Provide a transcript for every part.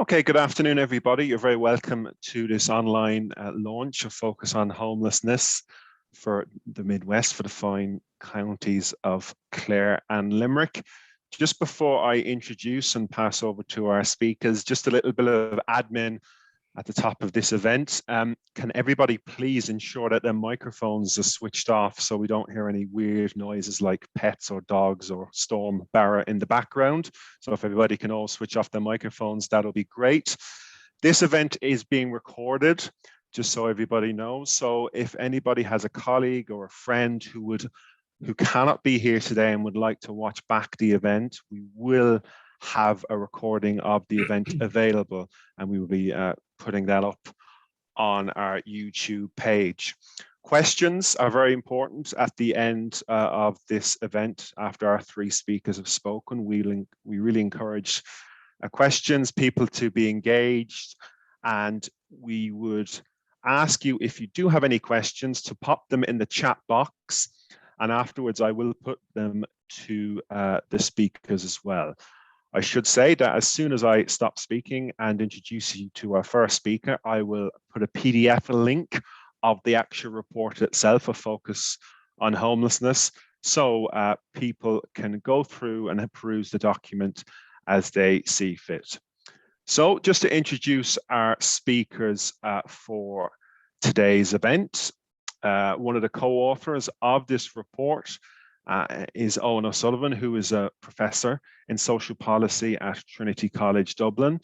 Okay, good afternoon, everybody. You're very welcome to this online launch of Focus on Homelessness for the Midwest, for the fine counties of Clare and Limerick. Just before I introduce and pass over to our speakers, just a little bit of admin at the top of this event. Can everybody please ensure that their microphones are switched off so we don't hear any weird noises like pets or dogs or storm barra in the background? So if everybody can all switch off their microphones, that'll be great. This event is being recorded, just so everybody knows. So if anybody has a colleague or a friend who cannot be here today and would like to watch back the event, we will have a recording of the event available, and we will be putting that up on our YouTube page. Questions are very important at the end of this event. After our three speakers have spoken, we really encourage questions, people to be engaged, and we would ask you, if you do have any questions, to pop them in the chat box, and afterwards I will put them to the speakers as well. I should say that as soon as I stop speaking and introduce you to our first speaker, I will put a PDF link of the actual report itself, a focus on homelessness, so people can go through and peruse the document as they see fit. So just to introduce our speakers for today's event, one of the co-authors of this report is Owen O'Sullivan, who is a professor in social policy at Trinity College Dublin.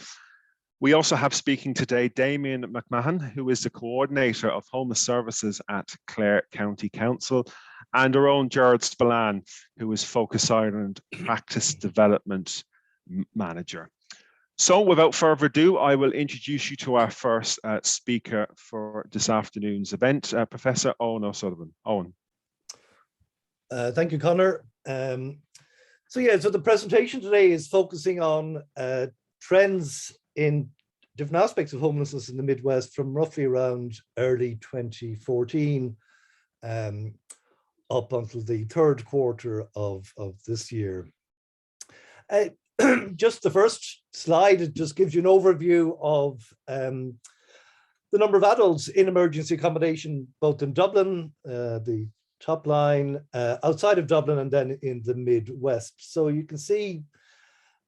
We also have speaking today Damien Mcmahon, who is the coordinator of homeless services at Clare County Council, and our own Gerard Spillane, who is Focus Ireland practice development manager. So without further ado, I will introduce you to our first speaker for this afternoon's event, Professor Owen O'Sullivan. Owen. Thank you, Conor. So the presentation today is focusing on trends in different aspects of homelessness in the Midwest from roughly around early 2014 up until the third quarter of this year. Just the first slide, it just gives you an overview of the number of adults in emergency accommodation, both in Dublin, the top line, outside of Dublin, and then in the Midwest. So you can see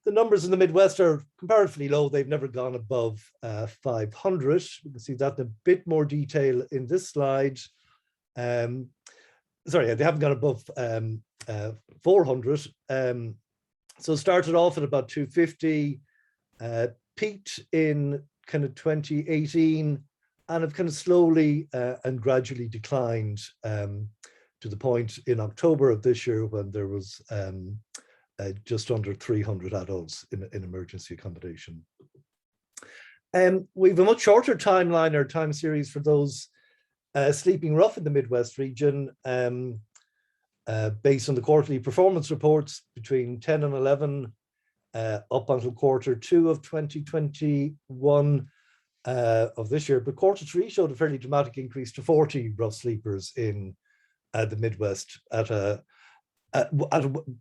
the numbers in the Midwest are comparatively low. They've never gone above 500. You can see that in a bit more detail in this slide. Sorry, they haven't gone above 400. So started off at about 250, peaked in kind of 2018, and have kind of slowly and gradually declined to the point in October of this year when there was just under 300 adults in emergency accommodation. We have a much shorter timeline or time series for those sleeping rough in the Midwest region, based on the quarterly performance reports between 10 and 11 up until quarter 2 of 2021 of this year. But quarter 3 showed a fairly dramatic increase to 40 rough sleepers in the Midwest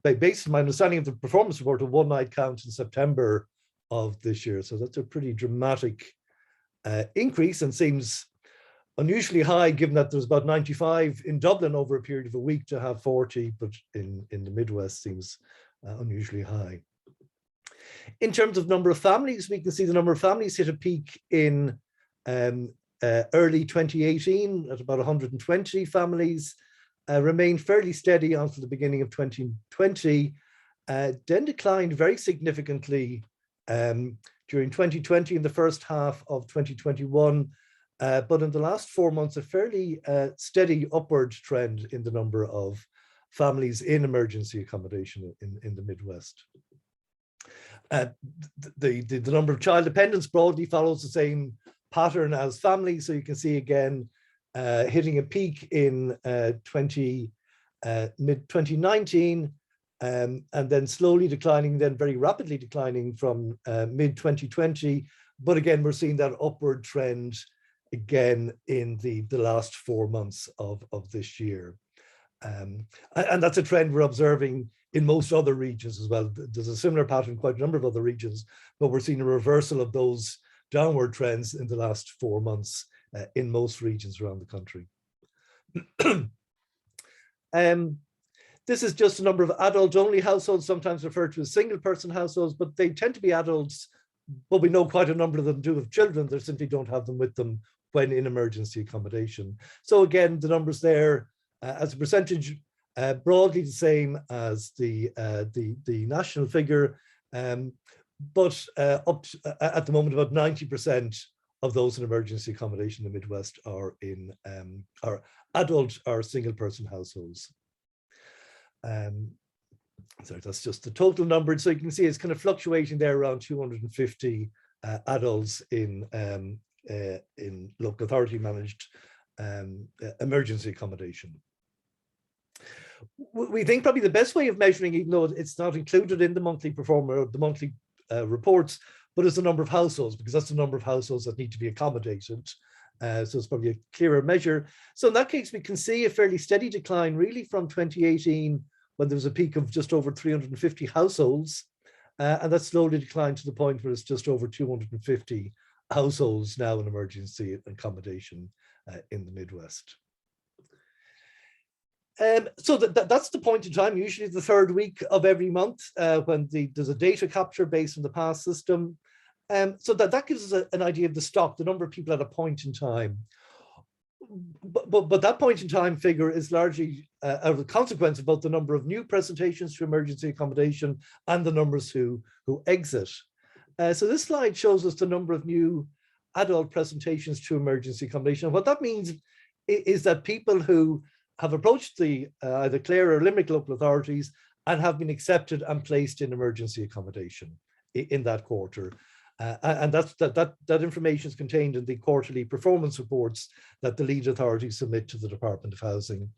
based on my understanding of the performance report, a one-night count in September of this year. So that's a pretty dramatic increase, and seems unusually high given that there's about 95 in Dublin over a period of a week. To have 40, but in the Midwest seems unusually high. In terms of number of families, we can see the number of families hit a peak in early 2018 at about 120 families, remained fairly steady until the beginning of 2020, then declined very significantly during 2020 and the first half of 2021. But in the last 4 months, a fairly steady upward trend in the number of families in emergency accommodation in the Midwest. The number of child dependents broadly follows the same pattern as families. So you can see again, hitting a peak in mid-2019, and then slowly declining, then very rapidly declining from mid-2020. But again, we're seeing that upward trend again in the last 4 months of this year. And that's a trend we're observing in most other regions as well. There's a similar pattern in quite a number of other regions, but we're seeing a reversal of those downward trends in the last 4 months in most regions around the country. This is just a number of adult-only households, sometimes referred to as single-person households, but they tend to be adults, but we know quite a number of them do have children. They simply don't have them with them when in emergency accommodation. So again, the numbers there as a percentage, broadly the same as the national figure, but up to, at the moment, about 90% of those in emergency accommodation in the Midwest are in are adult or single-person households. So that's just the total number. So you can see it's kind of fluctuating there around 250 adults in local authority managed emergency accommodation. We think probably the best way of measuring, even though it's not included in the monthly performer or the monthly reports, but it's the number of households, because that's the number of households that need to be accommodated. So it's probably a clearer measure. So in that case, we can see a fairly steady decline really from 2018, when there was a peak of just over 350 households. And that slowly declined to the point where it's just over 250 households now in emergency accommodation in the Midwest. So that's the point in time, usually the third week of every month, when there's a data capture based on the past system. So that gives us an idea of the stock, the number of people at a point in time. But that point in time figure is largely a consequence of both the number of new presentations to emergency accommodation and the numbers who exit. So this slide shows us the number of new adult presentations to emergency accommodation. And what that means is that people who have approached the either Clare or Limerick local authorities and have been accepted and placed in emergency accommodation in that quarter. And that information is contained in the quarterly performance reports that the lead authorities submit to the Department of Housing.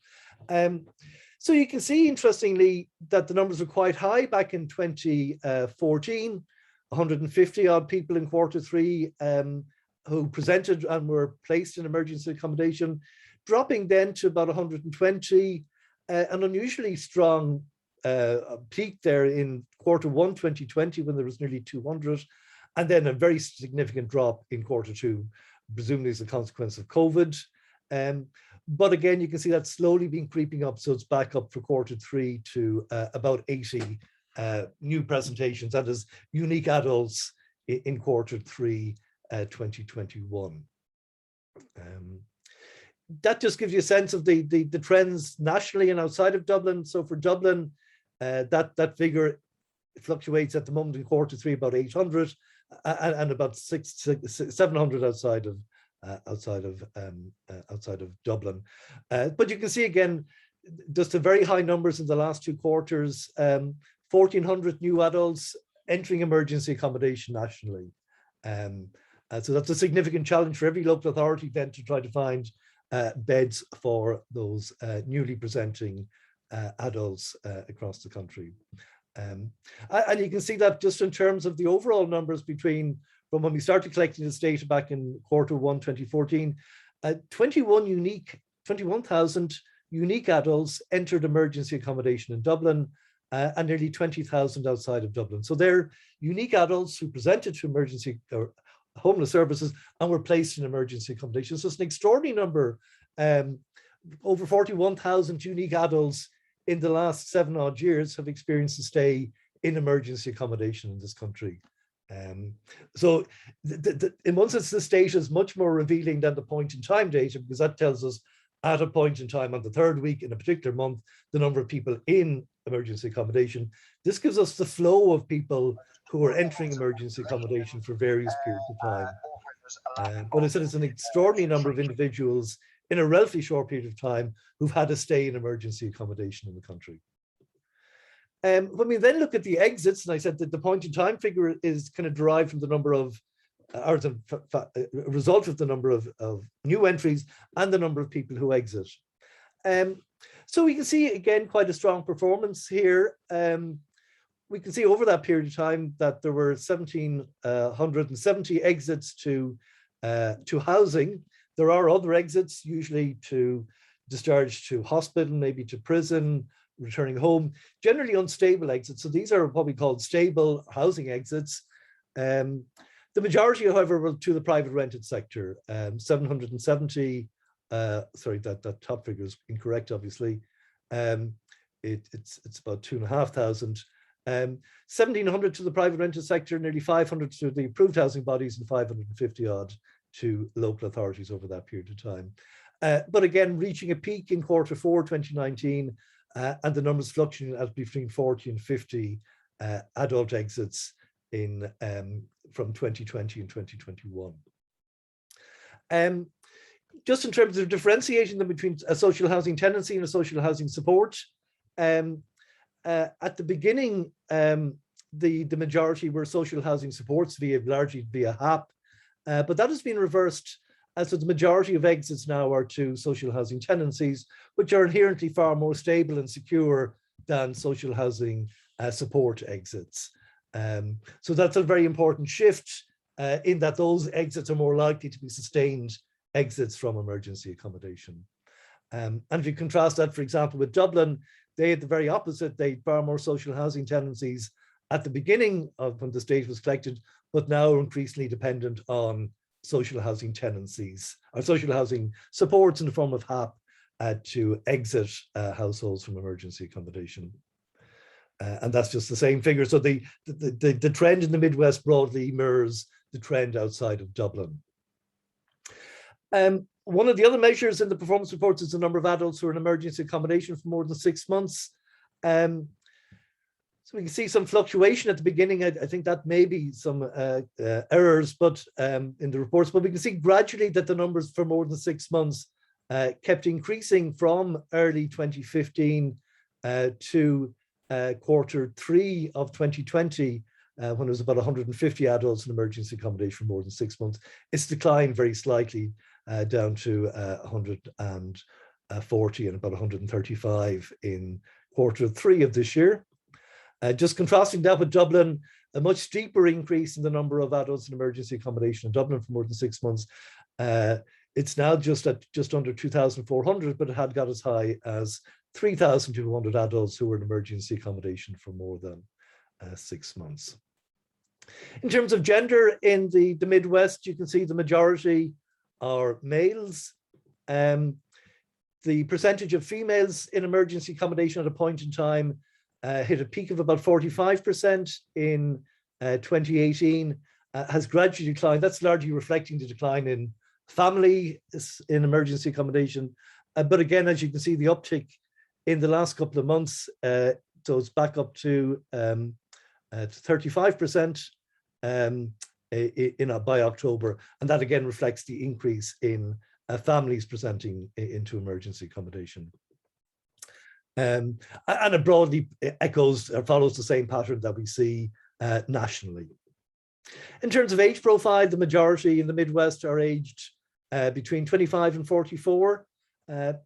So you can see, interestingly, that the numbers were quite high back in 2014, 150 odd people in Q3 who presented and were placed in emergency accommodation, dropping then to about 120, an unusually strong peak there in Q1 2020 when there was nearly 200, and then a very significant drop in Q2, presumably as a consequence of COVID. But again, you can see that slowly been creeping up, so it's back up for Q3 to about 80 new presentations, that is unique adults in Q3 2021. That just gives you a sense of the trends nationally and outside of Dublin. So for Dublin, that figure fluctuates at the moment in Q3 about 800 and about 700 outside of Dublin. But you can see again, just a very high numbers in the last 2 quarters, 1,400 new adults entering emergency accommodation nationally. So that's a significant challenge for every local authority then to try to find beds for those newly presenting adults across the country. And you can see that just in terms of the overall numbers from when we started collecting this data back in Q1 2014, 21,000 unique adults entered emergency accommodation in Dublin, and nearly 20,000 outside of Dublin. So they're unique adults who presented to emergency or homeless services and were placed in emergency accommodation. So it's an extraordinary number, over 41,000 unique adults in the last 7 odd years have experienced a stay in emergency accommodation in this country. So in one sense, this data is much more revealing than the point in time data, because that tells us at a point in time on the 3rd week in a particular month, the number of people in emergency accommodation. This gives us the flow of people who are entering emergency accommodation for various periods of time. But I said it's an extraordinary number of individuals in a relatively short period of time who've had a stay in emergency accommodation in the country. When we then look at the exits, and I said that the point in time figure is kind of derived from the number of, or the result of the number of new entries and the number of people who exit. So we can see again quite a strong performance here. We can see over that period of time that there were 1,770 exits to housing. There are other exits, usually to discharged to hospital, maybe to prison, returning home, generally unstable exits. So these are what we call stable housing exits. The majority, however, were to the private rented sector. 770, sorry, that top figure is incorrect, obviously. It's about 2,500. 1,700 to the private rented sector, nearly 500 to the approved housing bodies, and 550 odd to local authorities over that period of time. But again, reaching a peak in Q4 2019, and the numbers fluctuating at between 40 and 50 adult exits in from 2020 and 2021. Just in terms of differentiating them between a social housing tenancy and a social housing support, at the beginning, the majority were social housing supports largely via HAP, but that has been reversed. So the majority of exits now are to social housing tenancies, which are inherently far more stable and secure than social housing support exits. So that's a very important shift in that those exits are more likely to be sustained exits from emergency accommodation. And if you contrast that, for example, with Dublin, they had the very opposite. They had far more social housing tenancies at the beginning of when the state was collected, but now are increasingly dependent on social housing tenancies or social housing supports in the form of HAP to exit households from emergency accommodation. And that's just the same figure. So the trend in the Midwest broadly mirrors the trend outside of Dublin. One of the other measures in the performance reports is the number of adults who are in emergency accommodation for more than 6 months. So we can see some fluctuation at the beginning. I think that may be some errors, but in the reports, but we can see gradually that the numbers for more than 6 months kept increasing from early 2015 to Q3 of 2020, when it was about 150 adults in emergency accommodation for more than 6 months. It's declined very slightly down to 140 and about 135 in Q3 of this year. Just contrasting that with Dublin, a much steeper increase in the number of adults in emergency accommodation in Dublin for more than 6 months. It's now just under 2,400, but it had got as high as 3,200 adults who were in emergency accommodation for more than 6 months. In terms of gender in the Midwest, you can see the majority are males. The percentage of females in emergency accommodation at a point in time hit a peak of about 45% in 2018, has gradually declined. That's largely reflecting the decline in family in emergency accommodation. But again, as you can see, the uptick in the last couple of months, so it's back up to 35% by October. And that again reflects the increase in families presenting into emergency accommodation. And it broadly echoes or follows the same pattern that we see nationally. In terms of age profile, the majority in the Midwest are aged between 25 and 44. But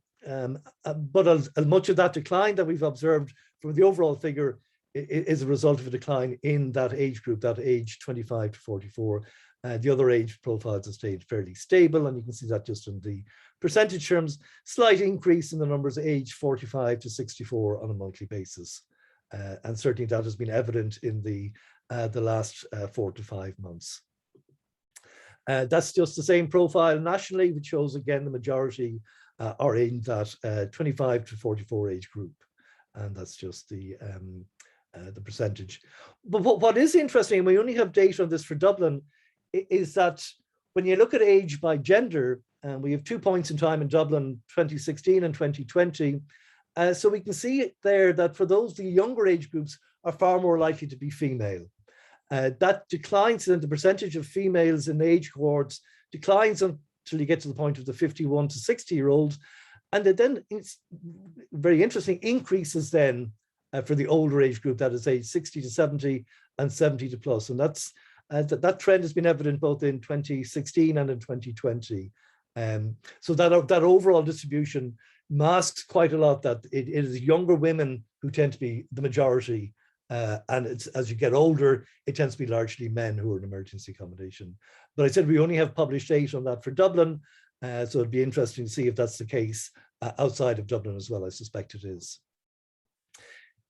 much of that decline that we've observed from the overall figure is a result of a decline in that age group, that age 25 to 44. The other age profiles have stayed fairly stable, and you can see that just in the percentage terms, slight increase in the numbers age 45 to 64 on a monthly basis. And certainly that has been evident in the last 4 to 5 months. That's just the same profile nationally, which shows again the majority are in that 25 to 44 age group. And that's just the percentage. But what is interesting, and we only have data on this for Dublin, is that when you look at age by gender, and we have 2 points in time in Dublin, 2016 and 2020. So we can see there that for those, the younger age groups are far more likely to be female. That declines, and the percentage of females in age cohorts declines until you get to the point of the 51 to 60-year-olds. And then it's very interesting, increases then for the older age group, that is age 60 to 70 and 70 to plus. And that's that trend has been evident both in 2016 and in 2020. So that overall distribution masks quite a lot that it is younger women who tend to be the majority. And it's, as you get older, it tends to be largely men who are in emergency accommodation. But I said we only have published data on that for Dublin. So it'd be interesting to see if that's the case outside of Dublin as well, I suspect it is.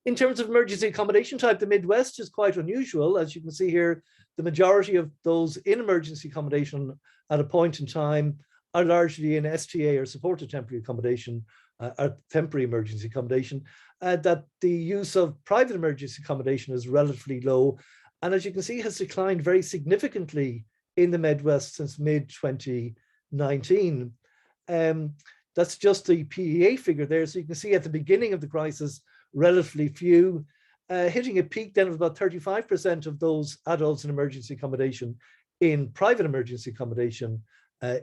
In terms of emergency accommodation type, the Midwest is quite unusual. As you can see here, the majority of those in emergency accommodation at a point in time are largely in STA or supported temporary accommodation, or temporary emergency accommodation, that the use of private emergency accommodation is relatively low. And as you can see, has declined very significantly in the Midwest since mid-2019. That's just the PEA figure there. So you can see at the beginning of the crisis, relatively few, hitting a peak then of about 35% of those adults in emergency accommodation in private emergency accommodation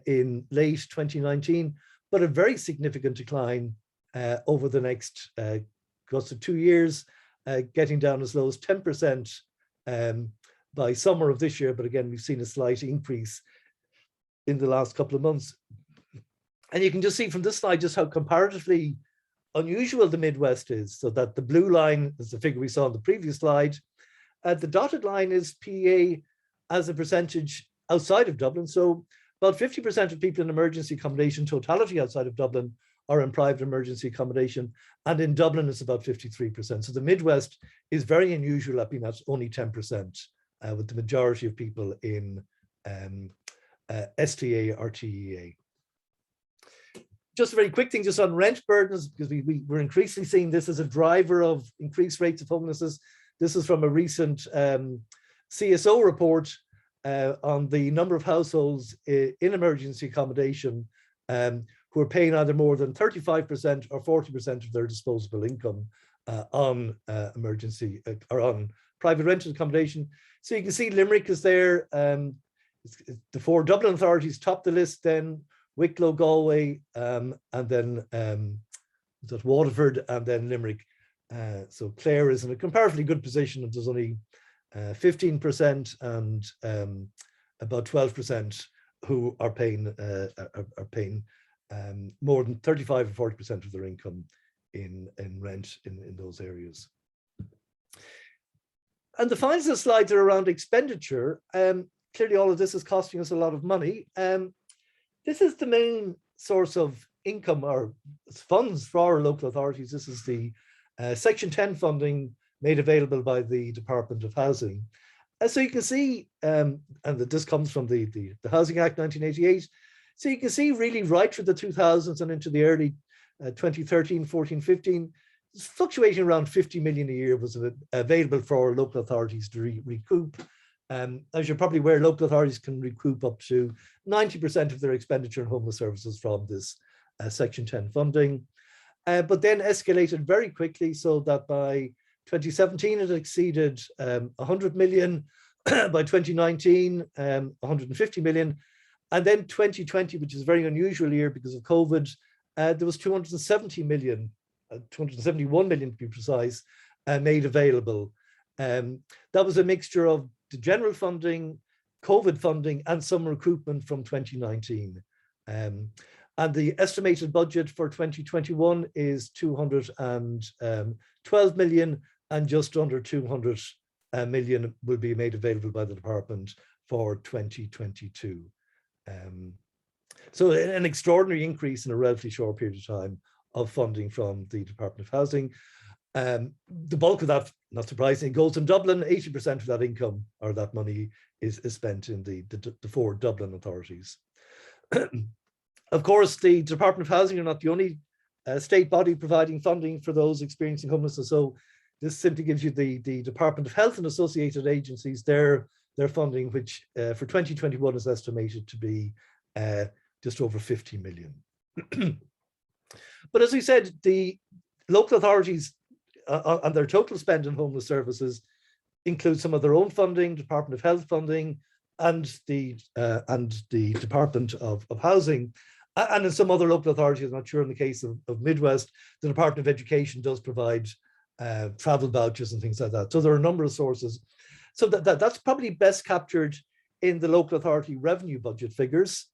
in late 2019, but a very significant decline over the next close to 2 years, getting down as low as 10% by summer of this year. But again, we've seen a slight increase in the last couple of months. And you can just see from this slide just how comparatively unusual the Midwest is, so that the blue line is the figure we saw on the previous slide. The dotted line is PEA as a percentage outside of Dublin. So about 50% of people in emergency accommodation, totality outside of Dublin, are in private emergency accommodation. And in Dublin, it's about 53%. So the Midwest is very unusual at being at only 10%, with the majority of people in STA or TEA. Just a very quick thing just on rent burdens, because we're increasingly seeing this as a driver of increased rates of homelessness. This is from a recent CSO report on the number of households in emergency accommodation who are paying either more than 35% or 40% of their disposable income on emergency or on private rented accommodation. So you can see Limerick is there. The 4 Dublin authorities top the list, then Wicklow, Galway, and then Waterford, and then Limerick. So Clare is in a comparatively good position, and there's only 15% and about 12% who are paying more than 35 or 40% of their income in rent in those areas. And the final slides are around expenditure. Clearly, all of this is costing us a lot of money. This is the main source of income or funds for our local authorities. This is the Section 10 funding made available by the Department of Housing. So you can see, and that this comes from the Housing Act 1988. So you can see really right through the 2000s and into the early 2013, 14, 15, fluctuating around 50 million a year was available for local authorities to recoup. As you're probably aware, local authorities can recoup up to 90% of their expenditure in homeless services from this Section 10 funding, but then escalated very quickly so that by 2017 it exceeded 100 million, by 2019 150 million, and then 2020, which is a very unusual year because of COVID, there was 270 million, 271 million to be precise, made available. That was a mixture of the general funding, COVID funding, and some recoupment from 2019. And the estimated budget for 2021 is 212 million, and just under 200 million will be made available by the department for 2022. So an extraordinary increase in a relatively short period of time of funding from the Department of Housing. The bulk of that, not surprisingly, goes in Dublin. 80% of that income or that money is spent in the 4 Dublin authorities. Of course, the Department of Housing are not the only state body providing funding for those experiencing homelessness. So this simply gives you the Department of Health and associated agencies, their funding, which for 2021 is estimated to be just over 50 million. But as we said, the local authorities and their total spend on homeless services include some of their own funding, Department of Health funding, and the Department of Housing. And in some other local authorities, I'm not sure in the case of Midwest, the Department of Education does provide travel vouchers and things like that. So there are a number of sources. So that's probably best captured in the local authority revenue budget figures,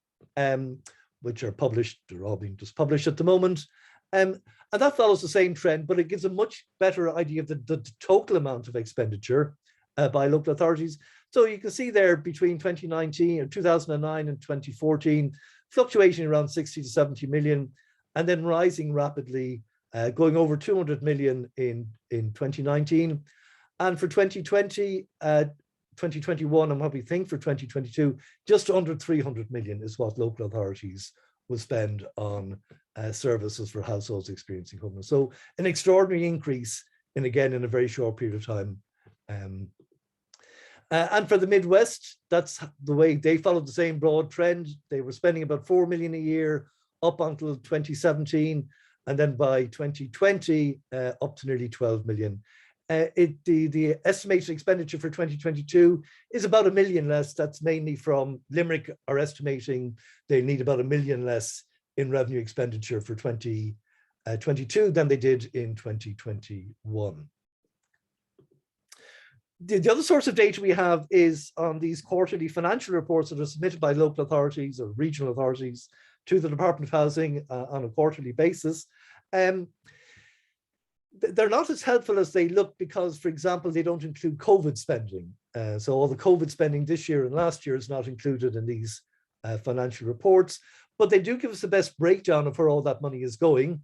which are published, they're all being just published at the moment. And that follows the same trend, but it gives a much better idea of the total amount of expenditure by local authorities. So you can see there between 2009 and 2014, fluctuating around 60 to 70 million. and then rising rapidly, going over 200 million in 2019. And for 2020, 2021, and what we think for 2022, just under 300 million is what local authorities will spend on services for households experiencing homelessness. So an extraordinary increase in a very short period of time. And for the Midwest, that's the way they followed the same broad trend. They were spending about 4 million a year up until 2017. And then by 2020, up to nearly 12 million. The estimated expenditure for 2022 is about 1 million less. That's mainly from Limerick are estimating they need about 1 million less in revenue expenditure for 2022 than they did in 2021. The other source of data we have is on these quarterly financial reports that are submitted by local authorities or regional authorities to the Department of Housing on a quarterly basis. They're not as helpful as they look because, for example, they don't include COVID spending. So all the COVID spending this year and last year is not included in these financial reports, but they do give us the best breakdown of where all that money is going.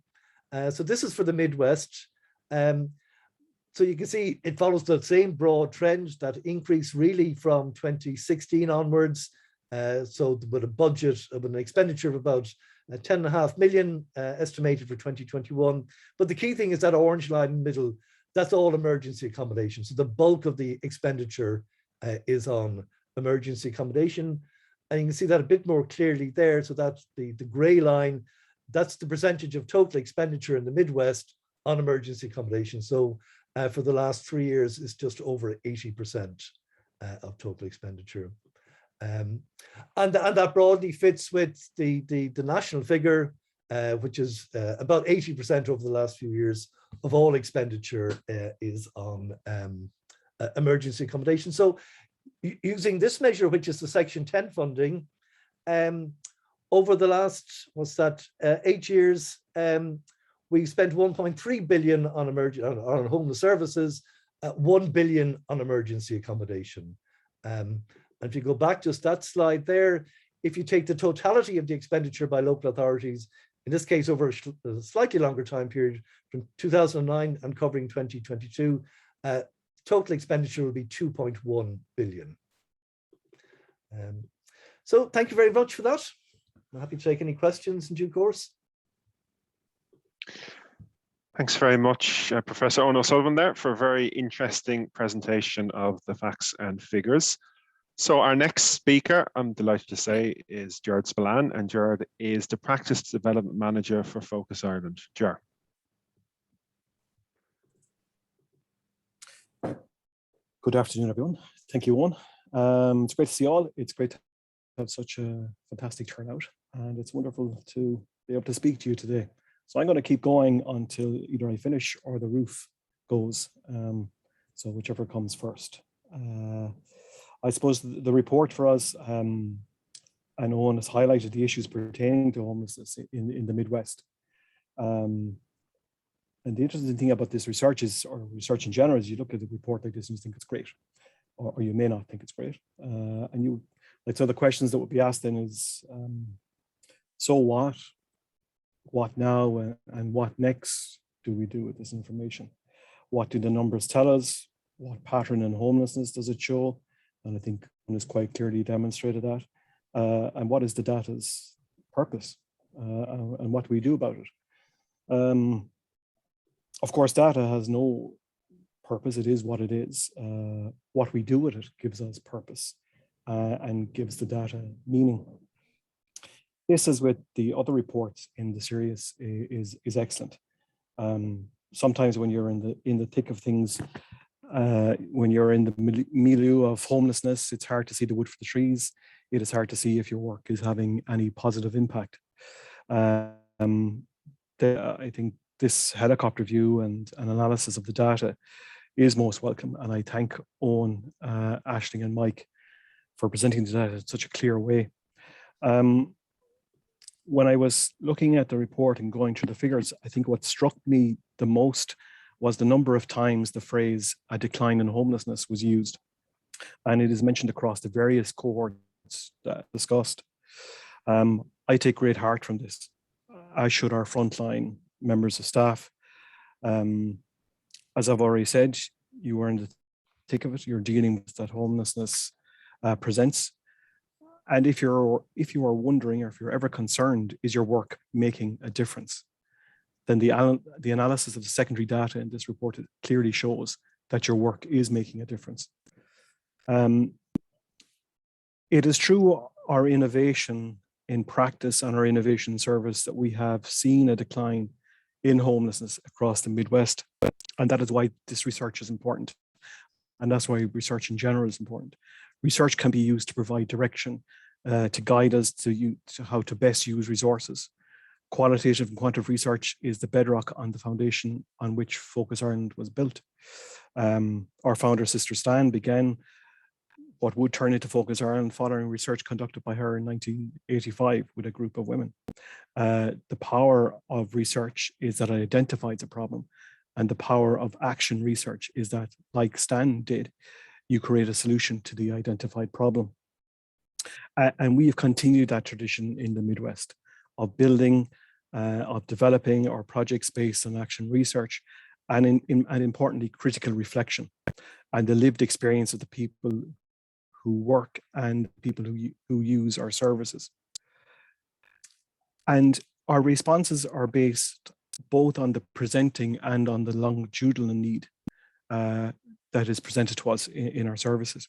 So this is for the Midwest. So you can see it follows the same broad trend that increase really from 2016 onwards. So with a budget of an expenditure of about 10.5 million estimated for 2021. But the key thing is that orange line in the middle, that's all emergency accommodation. So the bulk of the expenditure is on emergency accommodation. And you can see that a bit more clearly there. So that's the gray line, that's the percentage of total expenditure in the Midwest on emergency accommodation. So for the last 3 years, it's just over 80% of total expenditure. And that broadly fits with the national figure, which is about 80% over the last few years of all expenditure is on emergency accommodation. So using this measure, which is the Section 10 funding, over the last, 8 years, we spent 1.3 billion on homeless services, 1 billion on emergency accommodation. And if you go back just that slide there, if you take the totality of the expenditure by local authorities, in this case over a slightly longer time period from 2009 and covering 2022, total expenditure will be 2.1 billion. So thank you very much for that. I'm happy to take any questions in due course. Thanks very much, Professor Owen O'Sullivan there for a very interesting presentation of the facts and figures. So our next speaker, I'm delighted to say, is Gerard Spillane, and Gerard is the Practice Development Manager for Focus Ireland. Gerard. Good afternoon, everyone. Thank you, Owen. It's great to see you all. It's great to have such a fantastic turnout, and it's wonderful to be able to speak to you today. So I'm going to keep going until either I finish or the roof goes, so whichever comes first. I suppose the report for us, and Owen has highlighted the issues pertaining to homelessness in the Midwest. And the interesting thing about this research is, or research in general, is you look at a report like this and you think it's great, or you may not think it's great. And you, like, so the questions that would be asked then is, so what? What now and what next do we do with this information? What do the numbers tell us? What pattern in homelessness does it show? And I think one has quite clearly demonstrated that. And what is the data's purpose? And what do we do about it? Of course, data has no purpose. It is what it is. What we do with it gives us purpose and gives the data meaning. This, as with the other reports in the series, is excellent. Sometimes when you're in the thick of things, when you're in the milieu of homelessness, it's hard to see the wood for the trees. It is hard to see if your work is having any positive impact. I think this helicopter view and an analysis of the data is most welcome. And I thank Owen, Aisling and Mike for presenting the data in such a clear way. When I was looking at the report and going through the figures, I think what struck me the most was the number of times the phrase "a decline in homelessness" was used. And it is mentioned across the various cohorts that discussed. I take great heart from this. as should our frontline members of staff. As I've already said, you are in the thick of it. You're dealing with that homelessness presents. And if you are wondering, or if you're ever concerned, is your work making a difference? Then the analysis of the secondary data in this report clearly shows that your work is making a difference. It is true, our innovation in practice and our innovation service, that we have seen a decline in homelessness across the Midwest. And that is why this research is important. And that's why research in general is important. Research can be used to provide direction, to guide us to how to best use resources. Qualitative and quantitative research is the bedrock on the foundation on which Focus Ireland was built. Our founder, Sister Stan, began what would turn into Focus Ireland following research conducted by her in 1985 with a group of women. The power of research is that it identifies a problem, and the power of action research is that, like Stan did, you create a solution to the identified problem. And we have continued that tradition in the Midwest of building, of developing our projects based on action research, and importantly, critical reflection and the lived experience of the people who work and people who use our services. And our responses are based both on the presenting and on the longitudinal need that is presented to us in our services.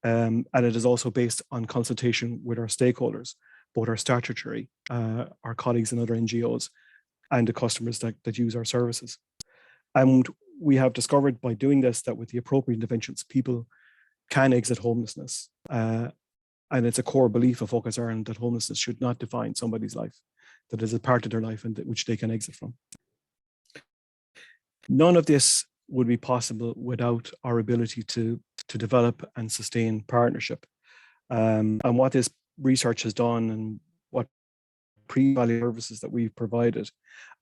And it is also based on consultation with our stakeholders, both our statutory, our colleagues in other NGOs, and the customers that use our services. And we have discovered by doing this that with the appropriate interventions, people can exit homelessness. And it's a core belief of Focus Ireland that homelessness should not define somebody's life, that is a part of their life and which they can exit from. None of this would be possible without our ability to develop and sustain partnership. And what this research has done, and what pre-value services that we've provided,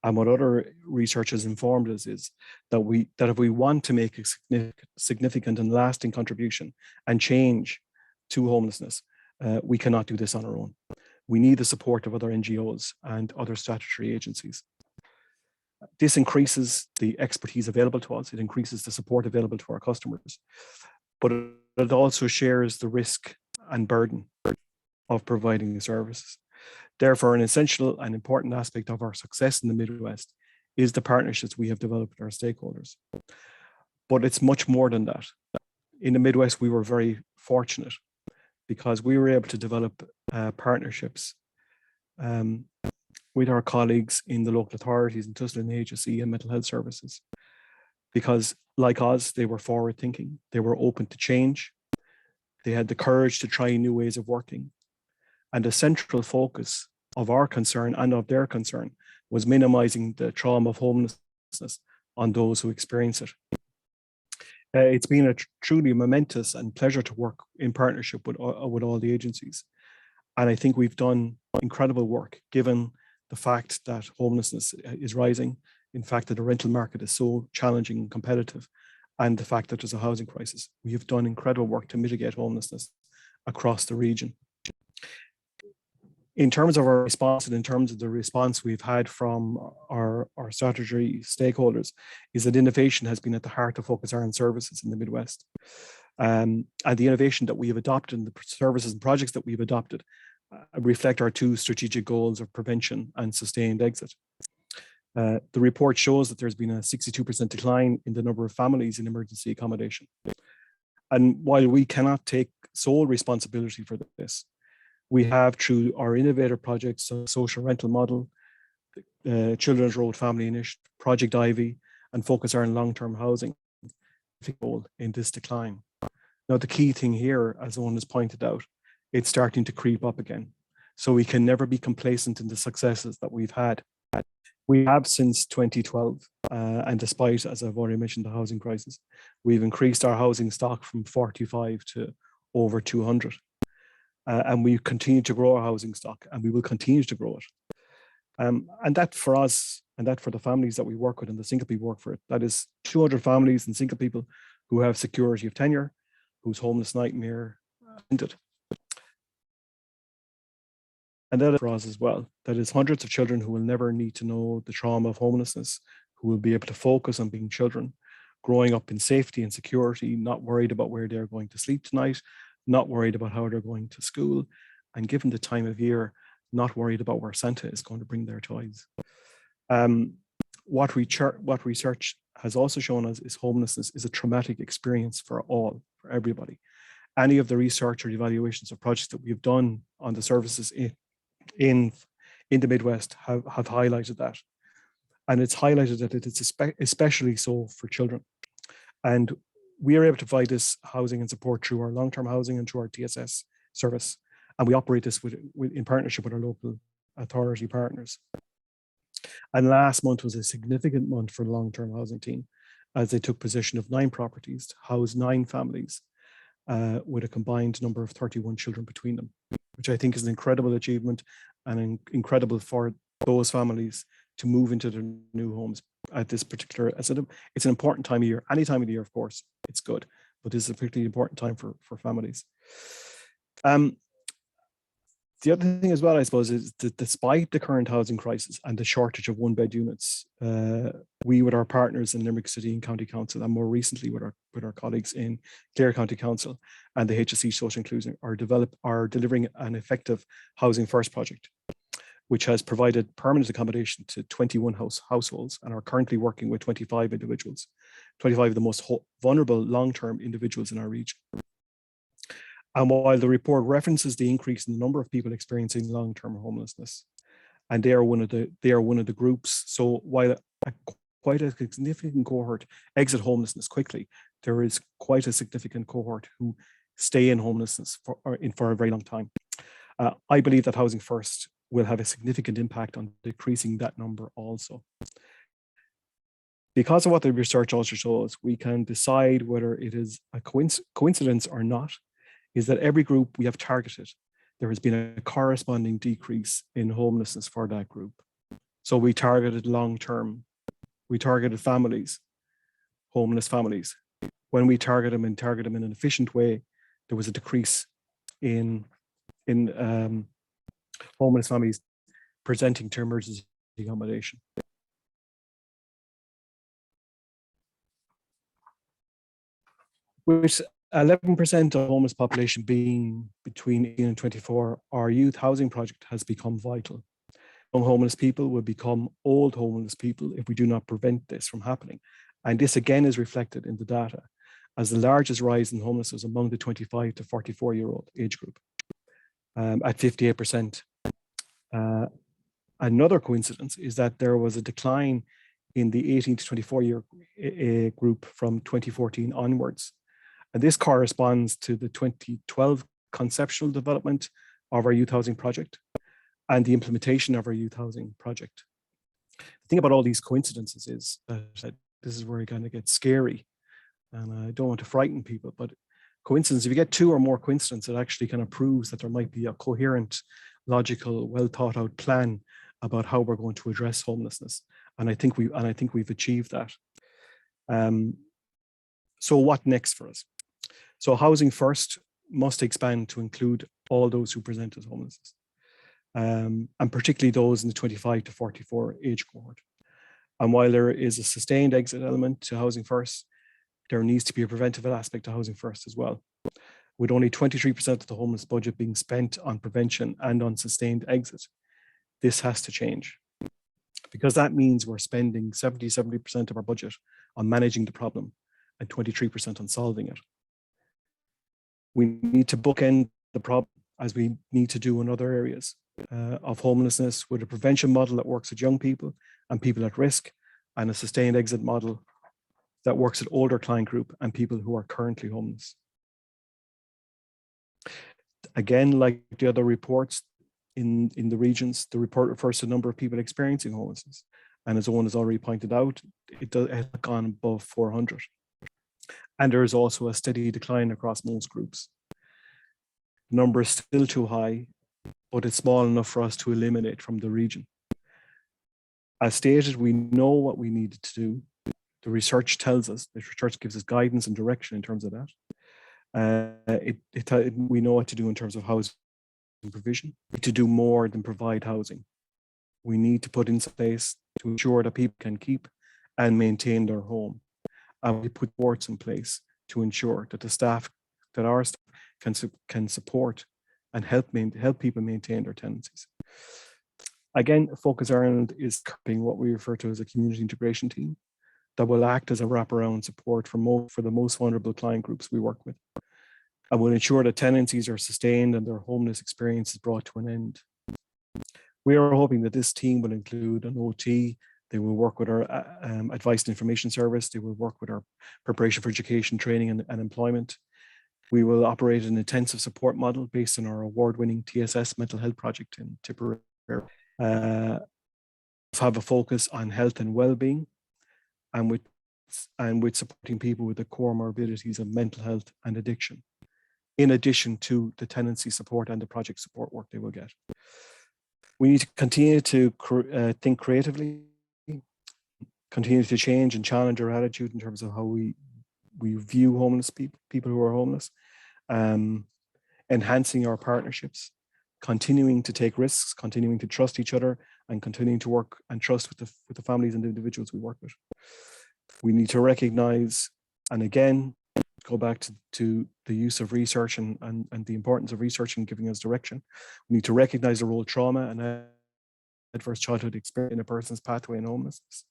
and what other research has informed us, is that if we want to make a significant and lasting contribution and change to homelessness, we cannot do this on our own. We need the support of other NGOs and other statutory agencies. This increases the expertise available to us. It increases the support available to our customers, but it also shares the risk and burden of providing the services. Therefore, an essential and important aspect of our success in the Midwest is the partnerships we have developed with our stakeholders. But it's much more than that. In the Midwest, we were very fortunate because we were able to develop partnerships with our colleagues in the local authorities, in Tustin HSE and mental health services. Because like us, they were forward thinking, they were open to change, they had the courage to try new ways of working. And the central focus of our concern and of their concern was minimizing the trauma of homelessness on those who experience it. It's been a truly momentous and pleasure to work in partnership with all the agencies. And I think we've done incredible work given the fact that homelessness is rising, in fact that the rental market is so challenging and competitive, and the fact that there's a housing crisis. We have done incredible work to mitigate homelessness across the region. In terms of our response, and in terms of the response we've had from our statutory stakeholders, is that innovation has been at the heart of Focus Ireland services in the Midwest. And the innovation that we have adopted and the services and projects that we've adopted reflect our two strategic goals of prevention and sustained exit. The report shows that there's been a 62% decline in the number of families in emergency accommodation. And while we cannot take sole responsibility for this, we have, through our innovative projects, social rental model, Children's Road Family Initiative, Project Ivy, and Focus Ireland long-term housing, in this decline. Now, the key thing here, as Owen has pointed out, it's starting to creep up again. So we can never be complacent in the successes that we've had. We have since 2012, and despite, as I've already mentioned, the housing crisis, we've increased our housing stock from 45 to over 200. And we continue to grow our housing stock, and we will continue to grow it. And that for us, and that for the families that we work with and the single people work for it, that is 200 families and single people who have security of tenure, whose homeless nightmare ended. And that is for us as well. That is hundreds of children who will never need to know the trauma of homelessness, who will be able to focus on being children, growing up in safety and security, not worried about where they're going to sleep tonight, not worried about how they're going to school, and given the time of year, not worried about where Santa is going to bring their toys. What research has also shown us is homelessness is a traumatic experience for everybody. Any of the research or evaluations of projects that we've done on the services in the Midwest have highlighted that. And it's highlighted that it's especially so for children. And we are able to provide this housing and support through our long-term housing and through our TSS service. And we operate this in partnership with our local authority partners. And last month was a significant month for the long-term housing team, as they took possession of 9 properties to house 9 families with a combined number of 31 children between them, which I think is an incredible achievement and incredible for those families to move into their new homes at this particular, it's an important time of year. Any time of the year, of course, it's good, but this is a particularly important time for families. The other thing as well, I suppose, is that despite the current housing crisis and the shortage of 1-bed units, we, with our partners in Limerick City and County Council, and more recently with our colleagues in Clare County Council and the HSE Social Inclusion, are delivering an effective Housing First project, which has provided permanent accommodation to 21 households and are currently working with 25 individuals, 25 of the most vulnerable long-term individuals in our region. And while the report references the increase in the number of people experiencing long-term homelessness, and they are one of the groups. So while quite a significant cohort exit homelessness quickly, there is quite a significant cohort who stay in homelessness for a very long time. I believe that Housing First will have a significant impact on decreasing that number also. Because of what the research also shows, we can decide whether it is a coincidence or not, is that every group we have targeted, there has been a corresponding decrease in homelessness for that group. So we targeted long-term, we targeted families, homeless families. When we target them in an efficient way, there was a decrease in homeless families presenting to emergency accommodation. With 11% of homeless population being between 18 and 24, our youth housing project has become vital. Young homeless people will become old homeless people if we do not prevent this from happening. And this again is reflected in the data as the largest rise in homelessness among the 25 to 44-year-old age group at 58%. Another coincidence is that there was a decline in the 18 to 24-year group from 2014 onwards. And this corresponds to the 2012 conceptual development of our youth housing project and the implementation of our youth housing project. The thing about all these coincidences is that this is where it kind of gets scary. And I don't want to frighten people, but coincidence, if you get 2 or more coincidences, it actually kind of proves that there might be a coherent, logical, well thought out plan about how we're going to address homelessness. And I think we've achieved that. So what next for us? So Housing First must expand to include all those who present as homelessness, and particularly those in the 25 to 44 age cohort. And while there is a sustained exit element to Housing First, there needs to be a preventive aspect to Housing First as well. With only 23% of the homeless budget being spent on prevention and on sustained exit, this has to change. Because that means we're spending 70% of our budget on managing the problem and 23% on solving it. We need to bookend the problem, as we need to do in other areas of homelessness, with a prevention model that works with young people and people at risk, and a sustained exit model that works with older client group and people who are currently homeless. Again, like the other reports in the regions, the report refers to the number of people experiencing homelessness. And as Owen has already pointed out, it has gone above 400. And there is also a steady decline across most groups. The number is still too high, but it's small enough for us to eliminate from the region. As stated, we know what we needed to do. The research tells us, the research gives us guidance and direction in terms of that. We know what to do in terms of housing provision. We need to do more than provide housing. We need to put in place to ensure that people can keep and maintain their home. And we put supports in place to ensure that our staff can support and help people maintain their tenancies. Again, Focus Ireland is creating what we refer to as a community integration team that will act as a wraparound support for the most vulnerable client groups we work with, and will ensure that tenancies are sustained and their homeless experience is brought to an end. We are hoping that this team will include an OT. They will work with our advice and information service. They will work with our preparation for education, training and employment. We will operate an intensive support model based on our award-winning TSS mental health project in Tipperary. Have a focus on health and well-being, and with supporting people with the core morbidities of mental health and addiction, in addition to the tenancy support and the project support work they will get. We need to continue to think creatively, continue to change and challenge our attitude in terms of how we view homeless people who are homeless, enhancing our partnerships, continuing to take risks, continuing to trust each other, and continuing to work and trust with the families and the individuals we work with. We need to recognize, and again, go back to the use of research and the importance of research in giving us direction. We need to recognize the role trauma and adverse childhood experience in a person's pathway in homelessness.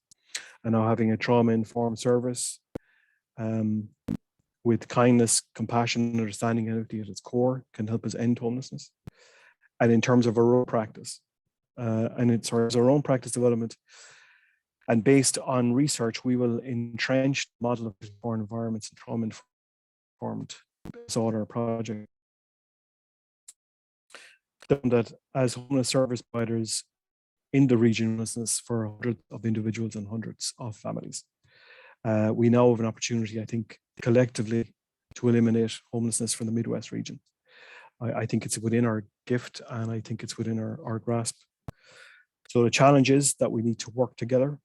And now having a trauma-informed service with kindness, compassion, understanding, and empathy at its core can help us end homelessness. And in terms of our own practice, our own practice development, and based on research, we will entrench the model of foreign environments and trauma-informed disorder project. That as homeless service providers in the region of homelessness for hundreds of individuals and hundreds of families. We now have an opportunity, I think, collectively to eliminate homelessness from the Midwest region. I think it's within our gift, and I think it's within our grasp. So the challenge is that we need to work together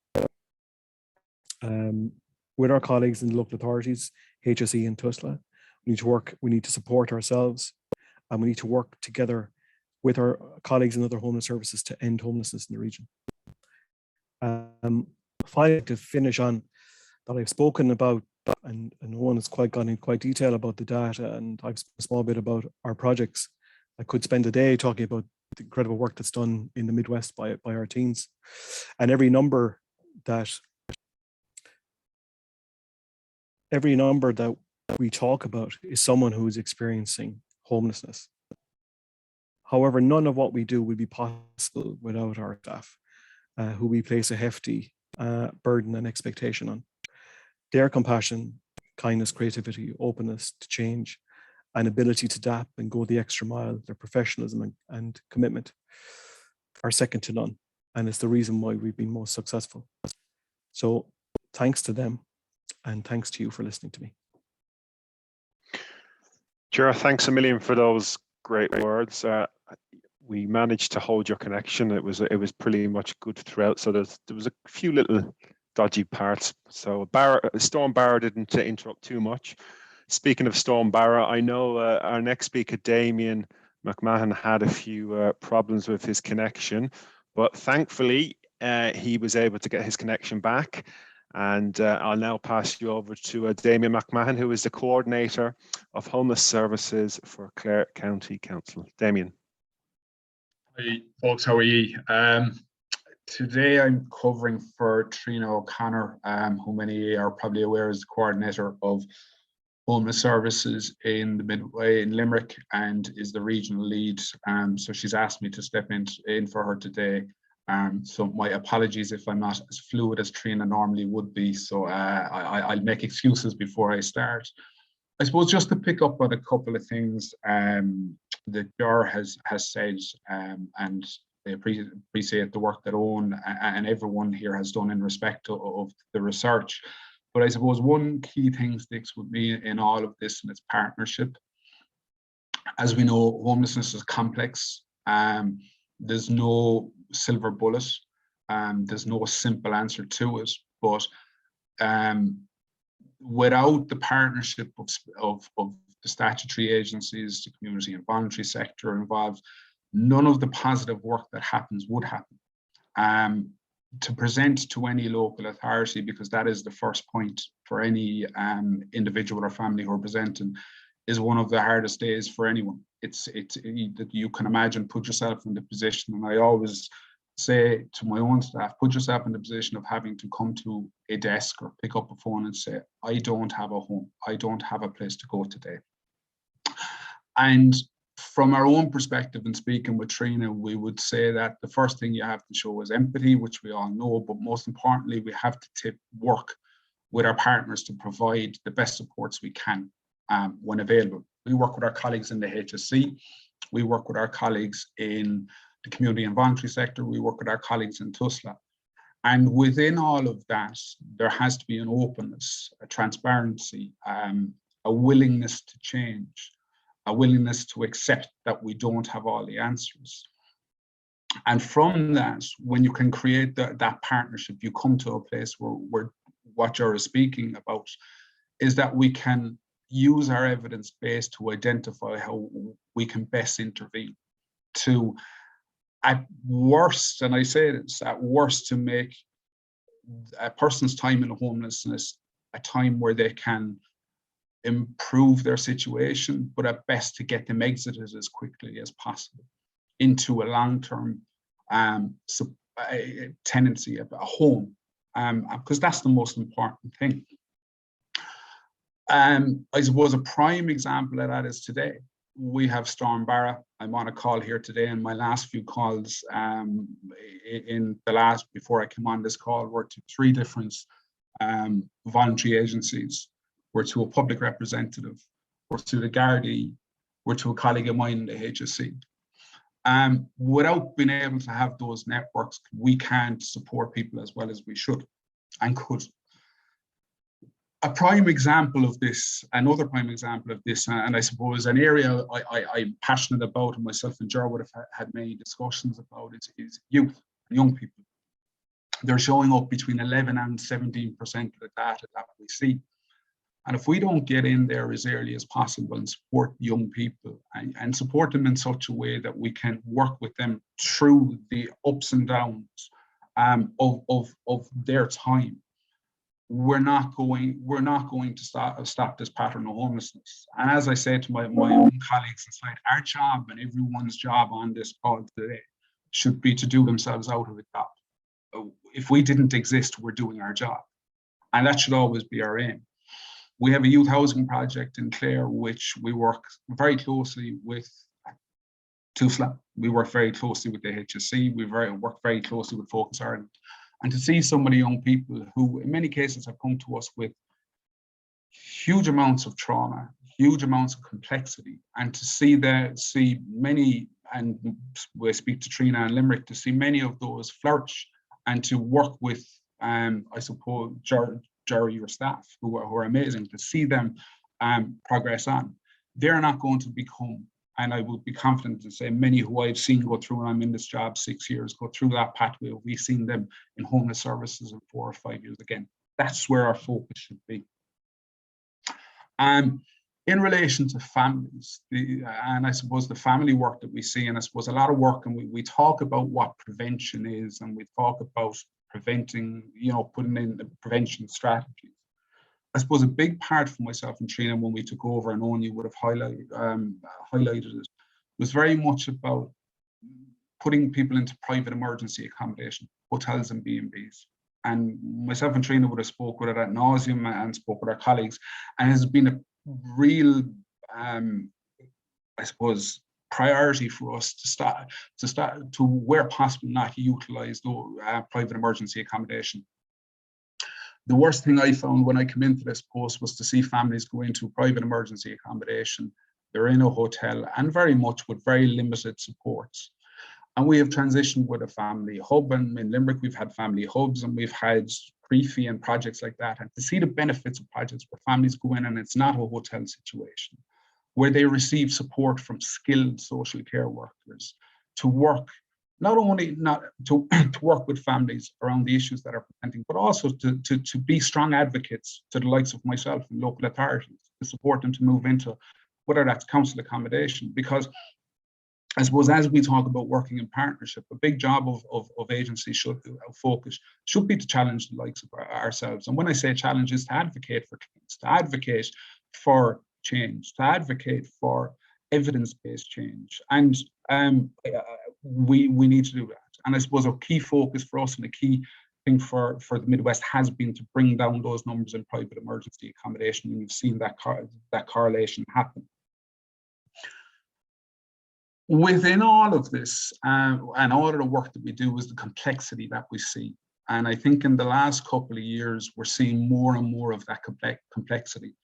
with our colleagues in the local authorities, HSE and TUSLA. We need to support ourselves, and we need to work together with our colleagues in other homeless services to end homelessness in the region. Finally, to finish on that, I've spoken about, and no one has quite gone in quite detail about the data, and I've spoken a small bit about our projects. I could spend a day talking about the incredible work that's done in the Midwest by our teams, and every number that we talk about is someone who is experiencing homelessness. However, none of what we do would be possible without our staff, who we place a hefty burden and expectation on. Their compassion, kindness, creativity, openness to change, and ability to adapt and go the extra mile, their professionalism and commitment are second to none. And it's the reason why we've been most successful. So thanks to them, and thanks to you for listening to me. Gerard, thanks a million for those great words. We managed to hold your connection. It was pretty much good throughout. So there was a few little dodgy parts. So Storm Barra didn't interrupt too much. Speaking of Storm Barra, I know our next speaker, Damien Mcmahon, had a few problems with his connection, but thankfully he was able to get his connection back. And I'll now pass you over to Damien Mcmahon, who is the coordinator of homeless services for Clare County Council. Damien. Hi folks, how are you? Today I'm covering for Trina O'Connor, who many are probably aware is the coordinator of homeless services in the Midway in Limerick and is the regional lead. So she's asked me to step in for her today. So my apologies if I'm not as fluid as Trina normally would be. So I'll make excuses before I start. I suppose just to pick up on a couple of things that Jar has said, and I appreciate the work that Owen and everyone here has done in respect of the research. But I suppose one key thing sticks with me in all of this, and it's partnership. As we know, homelessness is complex. There's no silver bullet. There's no simple answer to it. But without the partnership of the statutory agencies, the community and voluntary sector involved, none of the positive work that happens would happen. To present to any local authority, because that is the first point for any individual or family who are presenting, is one of the hardest days for anyone. You can imagine, put yourself in the position, and I always say to my own staff, put yourself in the position of having to come to a desk or pick up a phone and say, I don't have a home, I don't have a place to go today. And from our own perspective, in speaking with Trina, we would say that the first thing you have to show is empathy, which we all know, but most importantly, we have to work with our partners to provide the best supports we can when available. We work with our colleagues in the HSC, we work with our colleagues in the community and voluntary sector, we work with our colleagues in TUSLA. And within all of that, there has to be an openness, a transparency, a willingness to change, a willingness to accept that we don't have all the answers. And from that, when you can create that partnership, you come to a place where what you're speaking about is that we can use our evidence base to identify how we can best intervene to, at worst, and I say this, at worst, to make a person's time in homelessness a time where they can improve their situation, but at best to get them exited as quickly as possible into a long-term tenancy, a home, because that's the most important thing. I suppose a prime example of that is today. We have Storm Barra. I'm on a call here today, and my last few calls before I came on this call were to 3 different voluntary agencies. We're to a public representative, we're to the Gardaí, we're to a colleague of mine in the HSC. Without being able to have those networks, we can't support people as well as we should and could. A prime example of this, another prime example of this, and I suppose an area I'm passionate about, and myself and Ger would have had many discussions about, is youth, young people. They're showing up between 11 and 17% of the data that we see. And if we don't get in there as early as possible and support young people and support them in such a way that we can work with them through the ups and downs of their time, we're not going to stop this pattern of homelessness. And as I said to my own colleagues inside, our job and everyone's job on this call today should be to do themselves out of a job. If we didn't exist, we're doing our job. And that should always be our aim. We have a youth housing project in Clare, which we work very closely with TUSLA. We work very closely with the HSC. We work very closely with Focus Ireland. And to see so many young people who in many cases have come to us with huge amounts of trauma, huge amounts of complexity, and to see many, and we speak to Trina and Limerick, to see many of those flourish and to work with, I suppose, Jerry, your staff, who are amazing, to see them progress on. They're not going to become, and I would be confident to say many who I've seen go through, and I'm in this job 6 years, go through that pathway. We've seen them in homeless services in 4 or 5 years again. That's where our focus should be. In relation to families, and I suppose the family work that we see, and I suppose a lot of work, and we talk about what prevention is, and we talk about preventing, putting in the prevention strategies. I suppose a big part for myself and Trina when we took over, and Owen, you would have highlighted it, was very much about putting people into private emergency accommodation, hotels and B&Bs. And myself and Trina would have spoke with it ad nauseum and spoke with our colleagues. And it has been a real, I suppose, priority for us to start to, where possible, not utilize private emergency accommodation. The worst thing I found when I came into this post was to see families go into private emergency accommodation. They're in a hotel and very much with very limited supports. And we have transitioned with a family hub, and in Limerick we've had family hubs, and we've had pre-fee and projects like that. And to see the benefits of projects where families go in and it's not a hotel situation, where they receive support from skilled social care workers to work, not only to work with families around the issues that are presenting, but also to be strong advocates to the likes of myself and local authorities, to support them to move into whether that's council accommodation. Because I suppose as we talk about working in partnership, a big job of agency focus should be to challenge the likes of ourselves. And when I say challenge, is to advocate for clients, to advocate for change, to advocate for evidence-based change. And we need to do that. And I suppose a key focus for us and a key thing for the Midwest has been to bring down those numbers in private emergency accommodation. And you've seen that correlation happen. Within all of this and all of the work that we do is the complexity that we see. And I think in the last couple of years, we're seeing more and more of that complexity.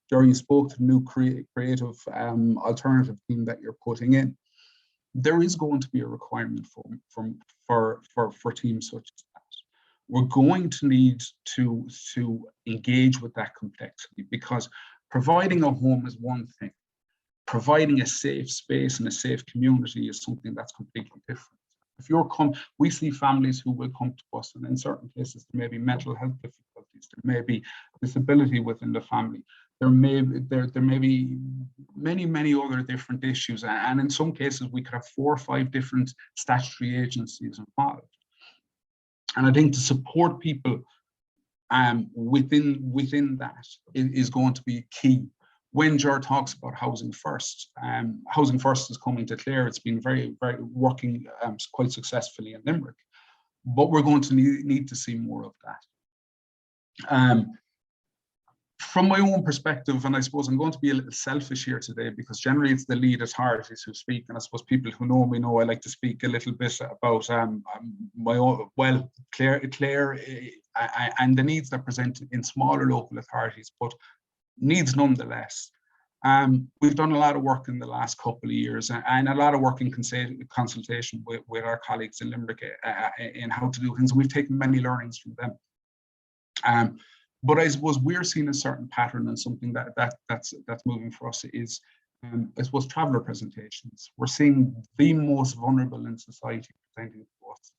Jerry, you spoke to the new creative alternative team that you're putting in. There is going to be a requirement for teams such as that. We're going to need to engage with that complexity, because providing a home is one thing. Providing a safe space and a safe community is something that's completely different. If we see families who will come to us, and in certain cases there may be mental health difficulties, there may be disability within the family, there may be many other different issues, and in some cases we could have 4 or 5 different statutory agencies involved. And I think to support people within that is going to be key. When Ger talks about Housing First, Housing First is coming to Clare. It's been very working quite successfully in Limerick, but we're going to need to see more of that. From my own perspective, and I suppose I'm going to be a little selfish here today, because generally it's the lead authorities who speak, and I suppose people who know me know I like to speak a little bit about my own, well, Clare and the needs that are presented in smaller local authorities, but needs nonetheless. We've done a lot of work in the last couple of years, and a lot of work in consultation with our colleagues in Limerick in how to do things. We've taken many learnings from them. But I suppose we're seeing a certain pattern, and something that's moving for us is, I suppose, traveller presentations. We're seeing the most vulnerable in society presenting to us.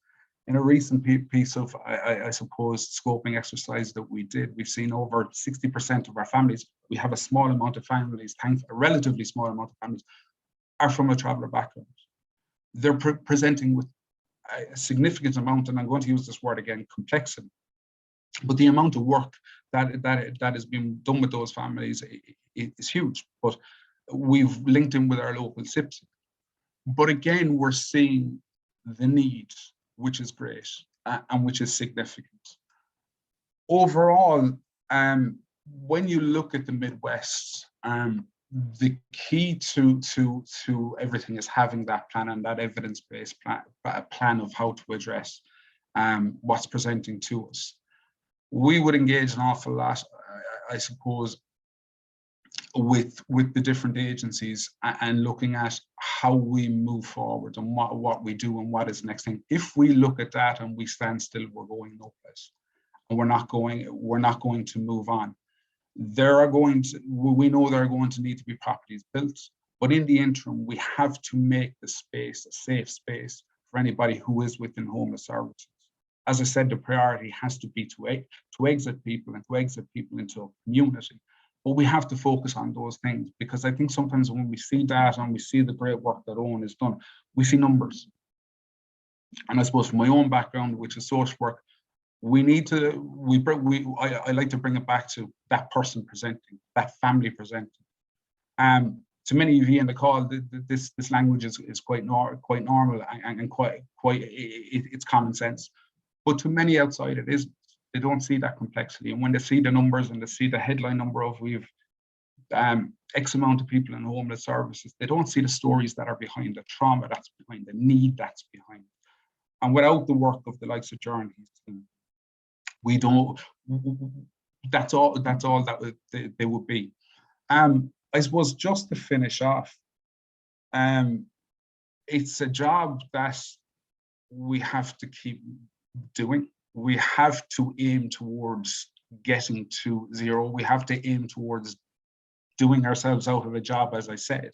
In a recent piece of, I suppose, scoping exercise that we did, we've seen over 60% of our families, we have a small amount of families, a relatively small amount of families, are from a traveller background. They're presenting with a significant amount, and I'm going to use this word again, complexity. But the amount of work that has been done with those families is huge. But we've linked in with our local SIPs. But again, we're seeing the need, which is great and which is significant. Overall, when you look at the Midwest, the key to everything is having that plan and that evidence-based plan of how to address what's presenting to us. We would engage an awful lot, I suppose, with the different agencies and looking at how we move forward and what we do and what is the next thing. If we look at that and we stand still, we're going no place, and we're not going to move on. We know there are going to need to be properties built, but in the interim, we have to make the space a safe space for anybody who is within homeless services. As I said, the priority has to be to exit people and to exit people into a community. But we have to focus on those things, because I think sometimes when we see data and we see the great work that Owen has done, we see numbers. And I suppose from my own background, which is social work, I like to bring it back to that person presenting, that family presenting. To many of you in the call, this language is quite normal and quite it's common sense. But to many outside, it isn't. They don't see that complexity. And when they see the numbers and they see the headline number of we've X amount of people in homeless services, they don't see the stories that are behind, the trauma that's behind, the need that's behind. And without the work of the likes of Journey, we don't, that's all that they would be. I suppose just to finish off, it's a job that we have to keep doing. We have to aim towards getting to zero. We have to aim towards doing ourselves out of a job, as I said.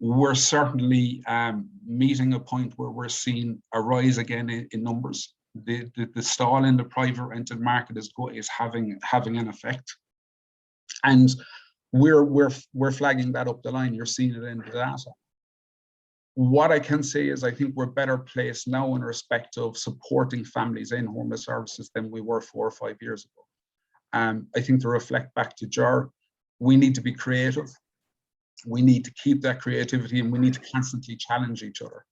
We're certainly meeting a point where we're seeing a rise again in numbers. The stall in the private rented market is having an effect, and we're flagging that up the line. You're seeing it in the data. What I can say is I think we're better placed now in respect of supporting families in homeless services than we were 4 or 5 years ago. I think to reflect back to Jar, we need to be creative. We need to keep that creativity, and we need to constantly challenge each other.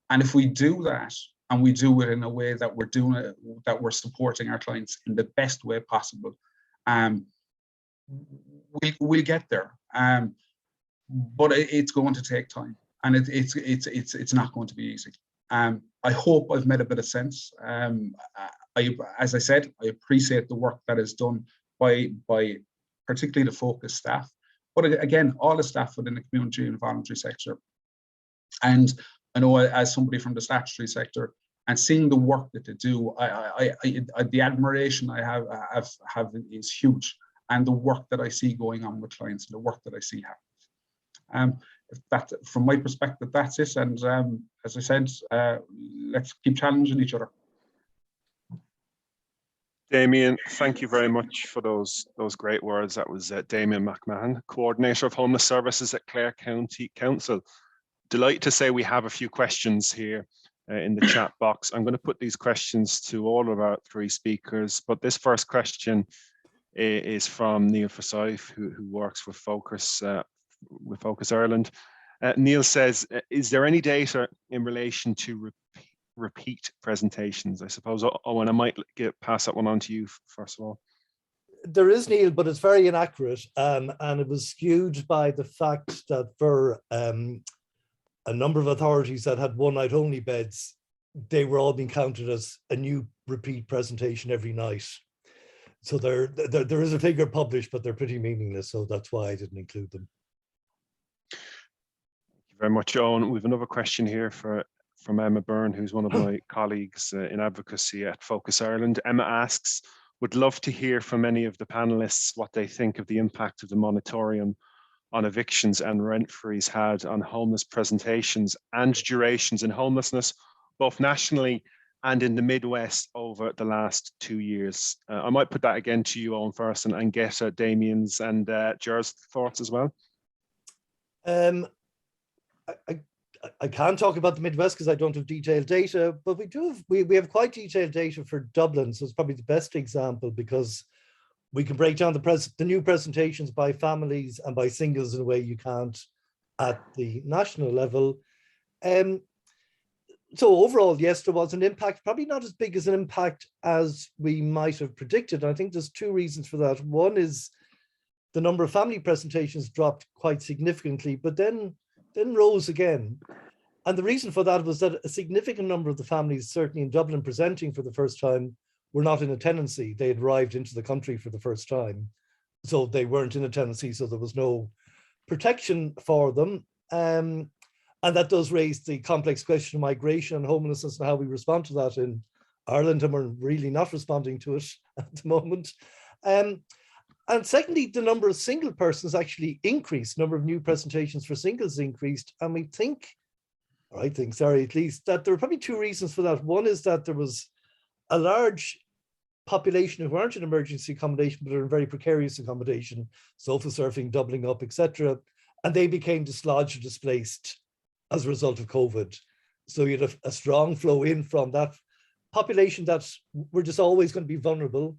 And if we do that, and we do it in a way that we're doing it, that we're supporting our clients in the best way possible, we'll get there. But it's going to take time, and it's not going to be easy. I hope I've made a bit of sense. As I said, I appreciate the work that is done by particularly the focus staff, but again, all the staff within the community and voluntary sector. And I know, as somebody from the statutory sector, and seeing the work that they do, the admiration I have is huge, and the work that I see going on with clients, and the work that I see happening. That, from my perspective, that's it. And as I said, let's keep challenging each other. Damien, thank you very much for those great words. That was Damien Mcmahon, Coordinator of Homeless Services at Clare County Council. Delighted to say we have a few questions here in the chat box. I'm going to put these questions to all of our 3 speakers, but this first question is from Neil Forsyth, who works with Focus Ireland. Neil says, is there any data in relation to repeat presentations? I suppose, Owen, I might pass that one on to you first of all. There is, Neil, but it's very inaccurate, and it was skewed by the fact that for a number of authorities that had one-night only beds, they were all being counted as a new repeat presentation every night. So there is a figure published, but they're pretty meaningless, so that's why I didn't include them. Thank you very much, Owen. We have another question here from Emma Byrne, who's one of my colleagues in advocacy at Focus Ireland. Emma asks, would love to hear from any of the panelists what they think of the impact of the moratorium on evictions and rent freeze had on homeless presentations and durations in homelessness, both nationally and in the Midwest over the last 2 years. I might put that again to you, Owen, first, and get Damien's and Ger's thoughts as well. I can't talk about the Midwest because I don't have detailed data, but we have quite detailed data for Dublin, so it's probably the best example because we can break down the new presentations by families and by singles in a way you can't at the national level. So overall, yes, there was an impact, probably not as big as an impact as we might have predicted. And I think there's 2 reasons for that. One is the number of family presentations dropped quite significantly, but then rose again. And the reason for that was that a significant number of the families, certainly in Dublin, presenting for the first time, were not in a tenancy. They had arrived into the country for the first time. So they weren't in a tenancy, so there was no protection for them. And that does raise the complex question of migration and homelessness and how we respond to that in Ireland, and we're really not responding to it at the moment. And secondly, the number of single persons actually increased, number of new presentations for singles increased. And we think, or I think, sorry, at least, that there are probably 2 reasons for that. One is that there was a large population who aren't in emergency accommodation, but are in very precarious accommodation, sofa surfing, doubling up, etc. And they became dislodged or displaced as a result of COVID. So you had a strong flow in from that population that were just always going to be vulnerable.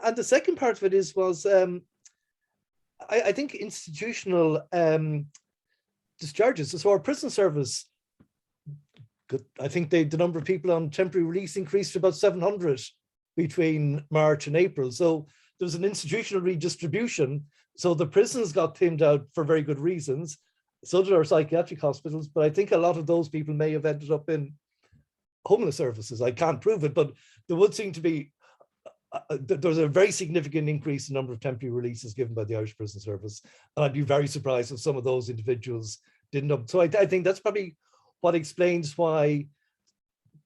And the second part of it was I think institutional discharges. So our prison service, I think the number of people on temporary release increased to about 700 between March and April. So there's an institutional redistribution. So the prisons got thinned out for very good reasons. So did our psychiatric hospitals, but I think a lot of those people may have ended up in homeless services. I can't prove it, but there would seem to be, there's a very significant increase in the number of temporary releases given by the Irish Prison Service. And I'd be very surprised if some of those individuals didn't up. So I think that's probably what explains why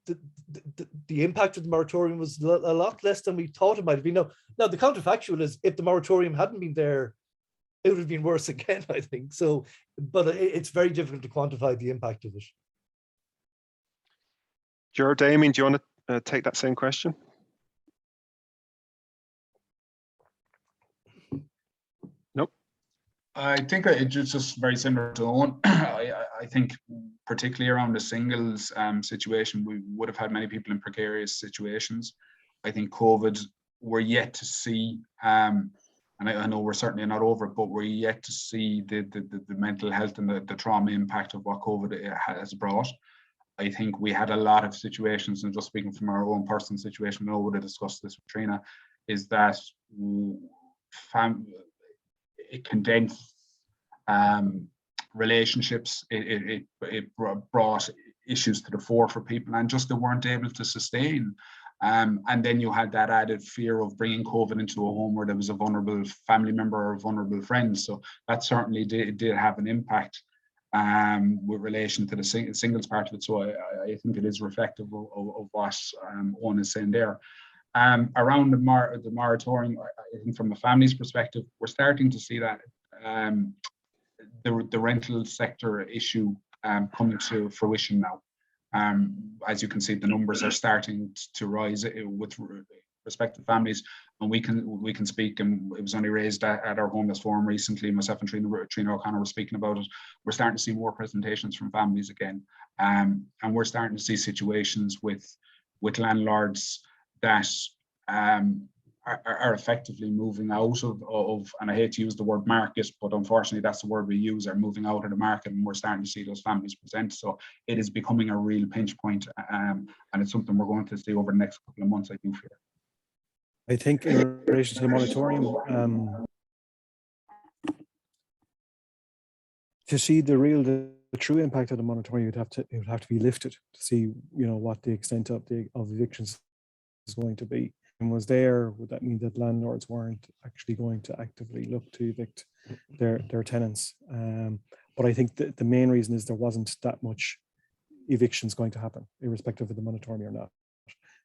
the impact of the moratorium was a lot less than we thought it might have been. Now the counterfactual is if the moratorium hadn't been there, it would have been worse again, I think. So, but it's very difficult to quantify the impact of it. Ger, Damien, do you want to take that same question? Nope. I think it's just very similar to Owen. I think particularly around the singles situation, we would have had many people in precarious situations. I think COVID, we're yet to see, and I know we're certainly not over it, but we're yet to see the mental health and the trauma impact of what COVID has brought. I think we had a lot of situations, and just speaking from our own personal situation, we would have discussed this with Trina, is that it condensed relationships. It brought issues to the fore for people, and just they weren't able to sustain. And then you had that added fear of bringing COVID into a home where there was a vulnerable family member or a vulnerable friend. So that certainly did have an impact with relation to the singles part of it. So I think it is reflective of what Owen is saying there. Around the moratorium, I think from the family's perspective, we're starting to see that the rental sector issue coming to fruition now. As you can see, the numbers are starting to rise with respect to families, and we can speak, and it was only raised at our homeless forum recently. Myself and Trina O'Connor were speaking about it. We're starting to see more presentations from families again, and we're starting to see situations with landlords that are effectively moving out of, and I hate to use the word market, but unfortunately that's the word we use, are moving out of the market, and we're starting to see those families present. So it is becoming a real pinch point, and it's something we're going to see over the next couple of months, I do fear. I think in relation to the moratorium, to see the true impact of the moratorium, it would have to be lifted to see, what the extent of evictions is going to be. And was there, would that mean that landlords weren't actually going to actively look to evict their tenants? But I think the main reason is there wasn't that much evictions going to happen, irrespective of the moratorium or not,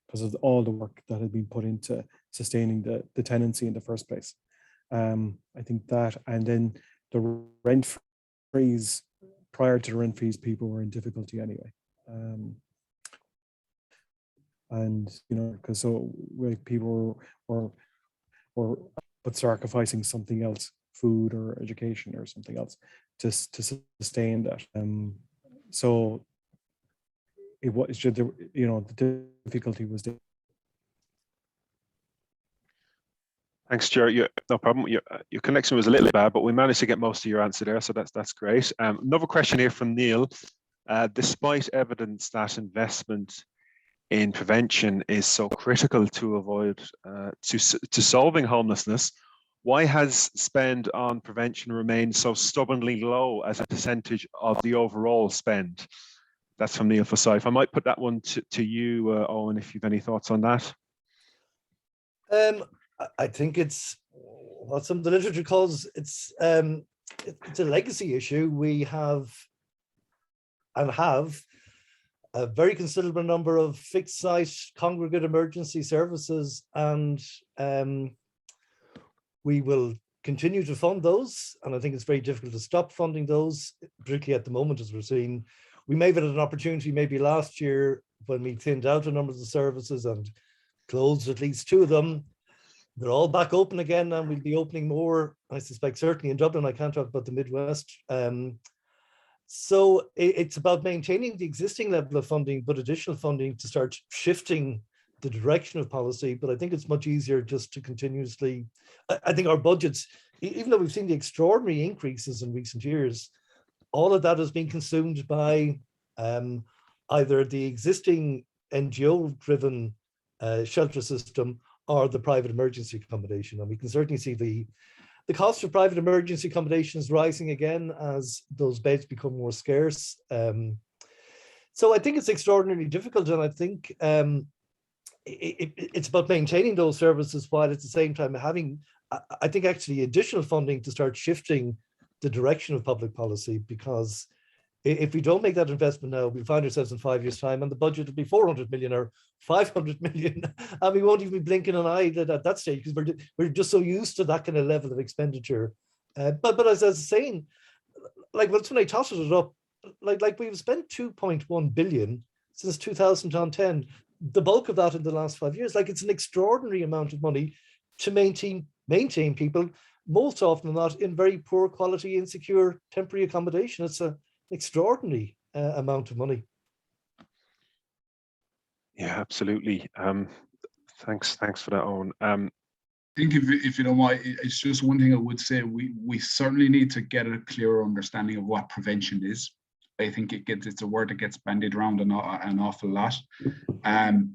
because of all the work that had been put into sustaining the tenancy in the first place. I think that, and then the rent freeze, prior to the rent freeze, people were in difficulty anyway. And because people were but sacrificing something else, food or education or something else, to sustain that. So it was, the difficulty was there. Thanks, Stuart. No problem. Your connection was a little bad, but we managed to get most of your answer there, so that's great. Another question here from Neil. Despite evidence that investment in prevention is so critical to avoid to solving homelessness, why has spend on prevention remained so stubbornly low as a percentage of the overall spend? That's from Neil Forsyth. I might put that one to you, Owen, if you've any thoughts on that. I think it's what some of the literature calls it's a legacy issue. We have a very considerable number of fixed site congregate emergency services, and we will continue to fund those. And I think it's very difficult to stop funding those, particularly at the moment, as we're seeing. We may have had an opportunity maybe last year when we thinned out a number of the services and closed at least 2 of them. They're all back open again, and we'll be opening more, I suspect, certainly in Dublin. I can't talk about the Midwest. So it's about maintaining the existing level of funding, but additional funding to start shifting the direction of policy. But I think it's much easier just to continuously, I think our budgets, even though we've seen the extraordinary increases in recent years, all of that has been consumed by either the existing NGO-driven shelter system or the private emergency accommodation. And we can certainly see the cost of private emergency accommodations rising again as those beds become more scarce. So I think it's extraordinarily difficult, and I think it's about maintaining those services while at the same time having, I think, actually additional funding to start shifting the direction of public policy, because if we don't make that investment now, we'll find ourselves in 5 years' time and the budget will be 400 million or 500 million, and we won't even be blinking an eye at that stage, because we're just so used to that kind of level of expenditure. But as I was saying, like when I totted it up, like we've spent 2.1 billion since 2010, the bulk of that in the last 5 years. Like, it's an extraordinary amount of money to maintain people, most often than not in very poor quality, insecure temporary accommodation. It's an extraordinary amount of money. Yeah, absolutely. Thanks for that, Owen. I think if you don't mind, it's just one thing I would say. We certainly need to get a clearer understanding of what prevention is. I think it's a word that gets bandied around an awful lot.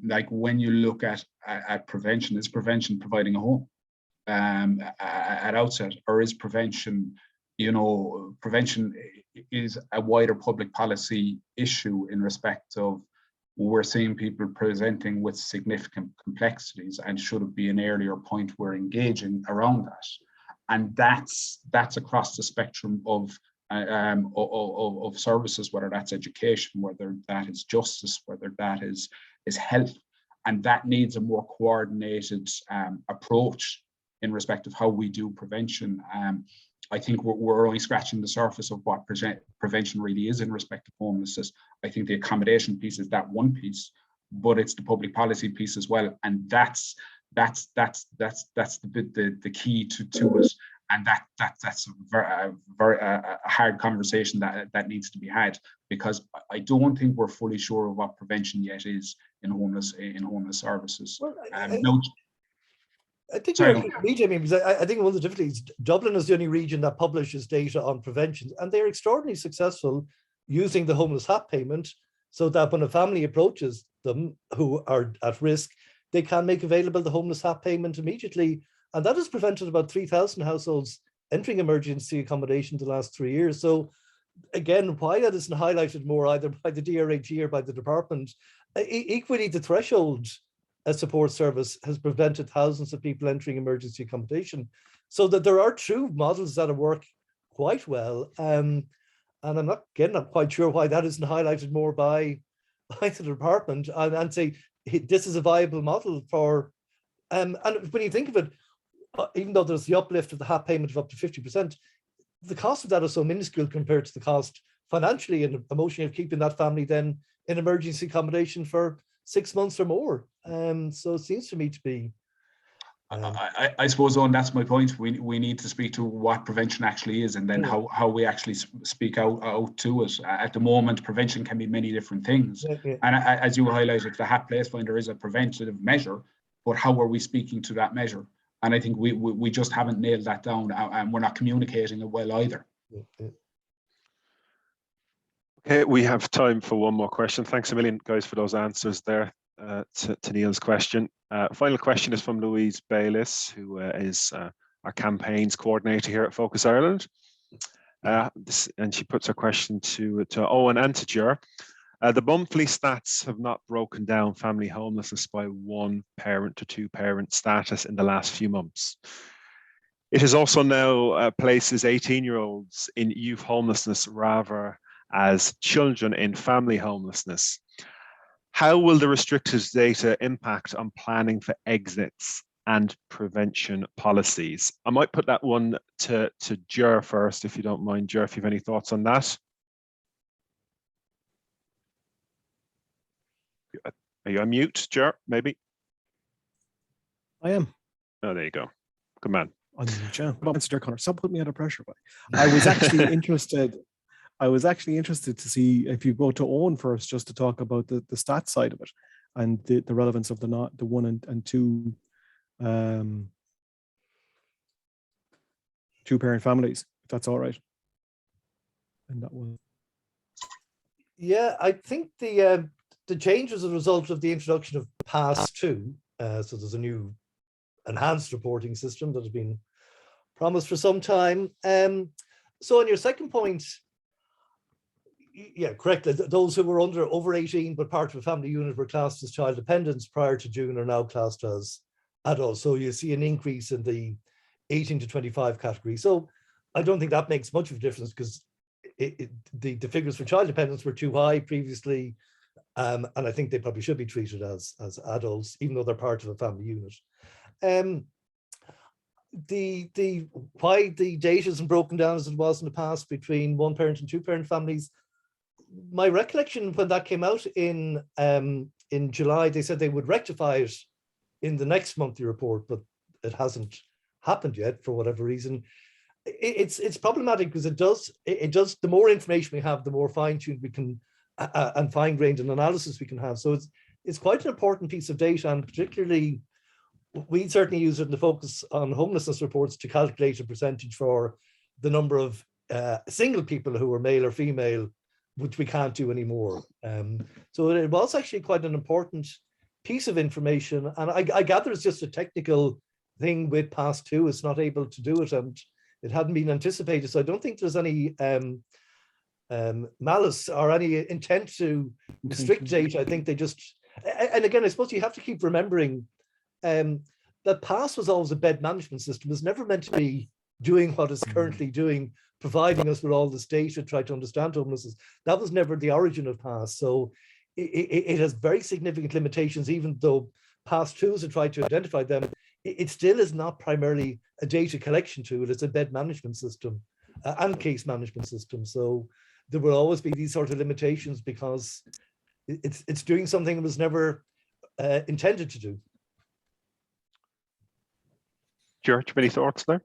Like when you look at prevention, is prevention providing a home at outset, or is prevention, prevention is a wider public policy issue in respect of we're seeing people presenting with significant complexities, and should it be an earlier point we're engaging around that? And that's across the spectrum of services, whether that's education, whether that is justice, whether that is health, and that needs a more coordinated approach in respect of how we do prevention. I think we're only scratching the surface of what prevention really is in respect of homelessness. I think the accommodation piece is that one piece, but it's the public policy piece as well, and that's the key to us. And that's a very hard conversation that needs to be had, because I don't think we're fully sure of what prevention yet is in homeless services. Well, I think because I think one of the difficulties, Dublin is the only region that publishes data on prevention, and they're extraordinarily successful using the homeless HAP payment, so that when a family approaches them who are at risk, they can make available the homeless HAP payment immediately. And that has prevented about 3,000 households entering emergency accommodation the last 3 years. So again, why that isn't highlighted more either by the DRAG or by the department, equally the threshold support service has prevented thousands of people entering emergency accommodation. So that there are true models that work quite well. And I'm not quite sure why that isn't highlighted more by the department and say, this is a viable model for, and when you think of it, even though there's the uplift of the HAP payment of up to 50%, the cost of that is so minuscule compared to the cost financially and emotionally of keeping that family then in emergency accommodation for 6 months or more. So it seems to me to be. I suppose, Owen, that's my point. We need to speak to what prevention actually is, and then how we actually speak out to it. At the moment, prevention can be many different things. Yeah. And as you highlighted, the HAP Place Finder is a preventative measure, but how are we speaking to that measure? And I think we just haven't nailed that down, and we're not communicating it well either. Okay, we have time for one more question. Thanks a million, guys, for those answers there to Neil's question. Final question is from Louise Bayliss, who is our campaigns coordinator here at Focus Ireland. And she puts her question to Owen and to Ger. The monthly stats have not broken down family homelessness by one parent to two parent status in the last few months. It is also now places 18-year-olds in youth homelessness rather as children in family homelessness. How will the restricted data impact on planning for exits and prevention policies? I might put that one to Ger first, if you don't mind. Ger, if you have any thoughts on that. Are you on mute, Ger, maybe? I am. Oh, there you go. Good man. Connor, stop putting me under pressure. I was actually interested. I was actually interested to see if you go to Owen first, just to talk about the stats side of it and the relevance of the 1 and 2 two-parent families, if that's all right. And that was. Yeah, I think the change was a result of the introduction of PASS2. So there's a new enhanced reporting system that has been promised for some time. So on your second point, yeah, correct. Those who were over 18 but part of a family unit were classed as child dependents prior to June are now classed as adults. So you see an increase in the 18 to 25 category. So I don't think that makes much of a difference, because the figures for child dependents were too high previously. And I think they probably should be treated as adults, even though they're part of a family unit. Why the data isn't broken down as it was in the past between one parent and two parent families, my recollection when that came out in July, they said they would rectify it in the next monthly report, but it hasn't happened yet for whatever reason. It's problematic because it does the more information we have, the more fine-tuned we can and fine-grained an analysis we can have. So it's quite an important piece of data, and particularly we certainly use it in the focus on homelessness reports to calculate a percentage for the number of single people who are male or female, which we can't do anymore. So it was actually quite an important piece of information, and I gather it's just a technical thing with Pass 2. It's not able to do it, and it hadn't been anticipated. So I don't think there's any malice or any intent to restrict data. I think they just, and again, I suppose you have to keep remembering that Pass was always a bed management system. It was never meant to be doing what it's currently doing, providing us with all this data to try to understand homelessness. That was never the origin of Pass. So it has very significant limitations, even though Pass 2s have tried to identify them. It still is not primarily a data collection tool. It's a bed management system and case management system. So there will always be these sort of limitations because it's doing something it was never intended to do. George, any thoughts there?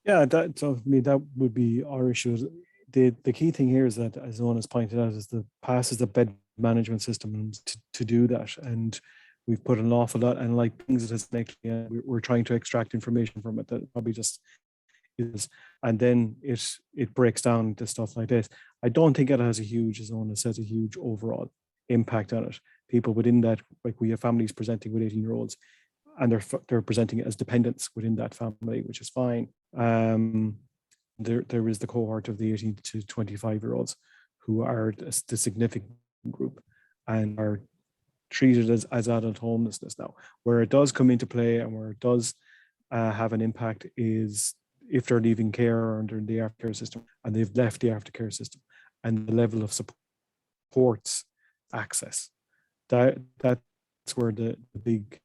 Yeah, that would be our issue. The key thing here is that, as Owen has pointed out, is the Pass is a bed management system, and to do that, and we've put an awful lot, and like things that has we're trying to extract information from it that probably just is, and then it breaks down to stuff like this. I don't think it has a huge, as Owen says, a huge overall impact on it. People within that, like we have families presenting with 18-year-olds, and they're presenting it as dependents within that family, which is fine. There is the cohort of the 18 to 25-year-olds who are the significant group and are treated as adult homelessness now. Where it does come into play and where it does have an impact is if they're leaving care or under the aftercare system and they've left the aftercare system, and the level of supports access. That's where the big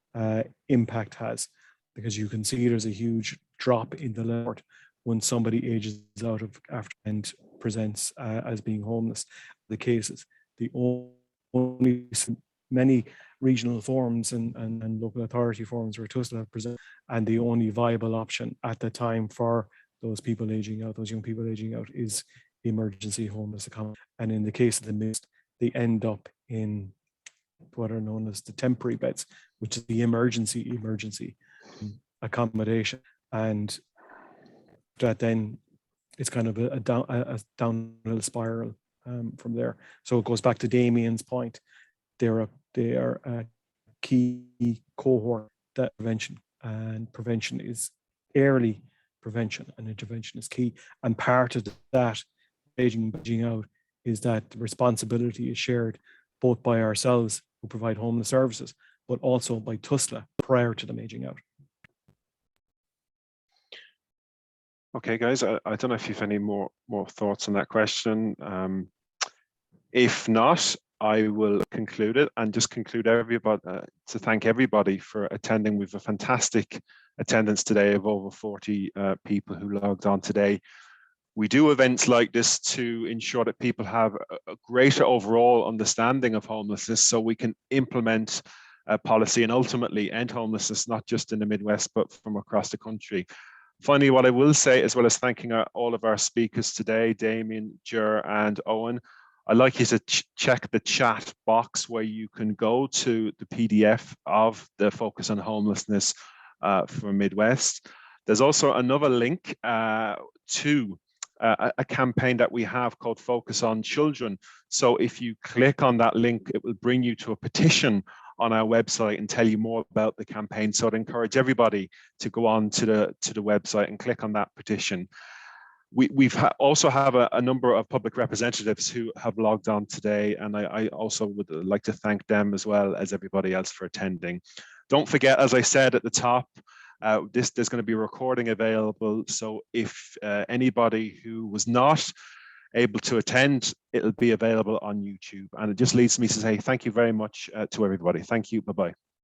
impact has, because you can see there's a huge drop in the level when somebody ages out of after and presents as being homeless. The cases, the only many regional forums and local authority forums where TUSLA have presented, and the only viable option at the time for those people aging out, those young people aging out, is the emergency homeless accommodation. And in the case of the missed, they end up in what are known as the temporary beds, which is the emergency accommodation. And that then it's kind of a downhill spiral from there. So it goes back to Damien's point. They are a key cohort that prevention is early prevention, and intervention is key. And part of that aging out is that the responsibility is shared both by ourselves who provide homeless services, but also by TUSLA prior to them aging out. Okay, guys, I don't know if you've any more thoughts on that question. If not, I will conclude it and just conclude everybody to thank everybody for attending. We've a fantastic attendance today of over 40 people who logged on today. We do events like this to ensure that people have a greater overall understanding of homelessness, so we can implement policy and ultimately end homelessness, not just in the Midwest, but from across the country. Finally, what I will say, as well as thanking all of our speakers today, Damien, Ger, and Owen, I'd like you to check the chat box where you can go to the PDF of the Focus on Homelessness for Midwest. There's also another link to a campaign that we have called Focus on Children. So if you click on that link, it will bring you to a petition on our website and tell you more about the campaign. So I'd encourage everybody to go on to the website and click on that petition. We've also have a number of public representatives who have logged on today, and I also would like to thank them as well as everybody else for attending. Don't forget, as I said at the top, there's going to be a recording available. So if anybody who was not able to attend, it'll be available on YouTube. And it just leads me to say thank you very much to everybody. Thank you. Bye-bye.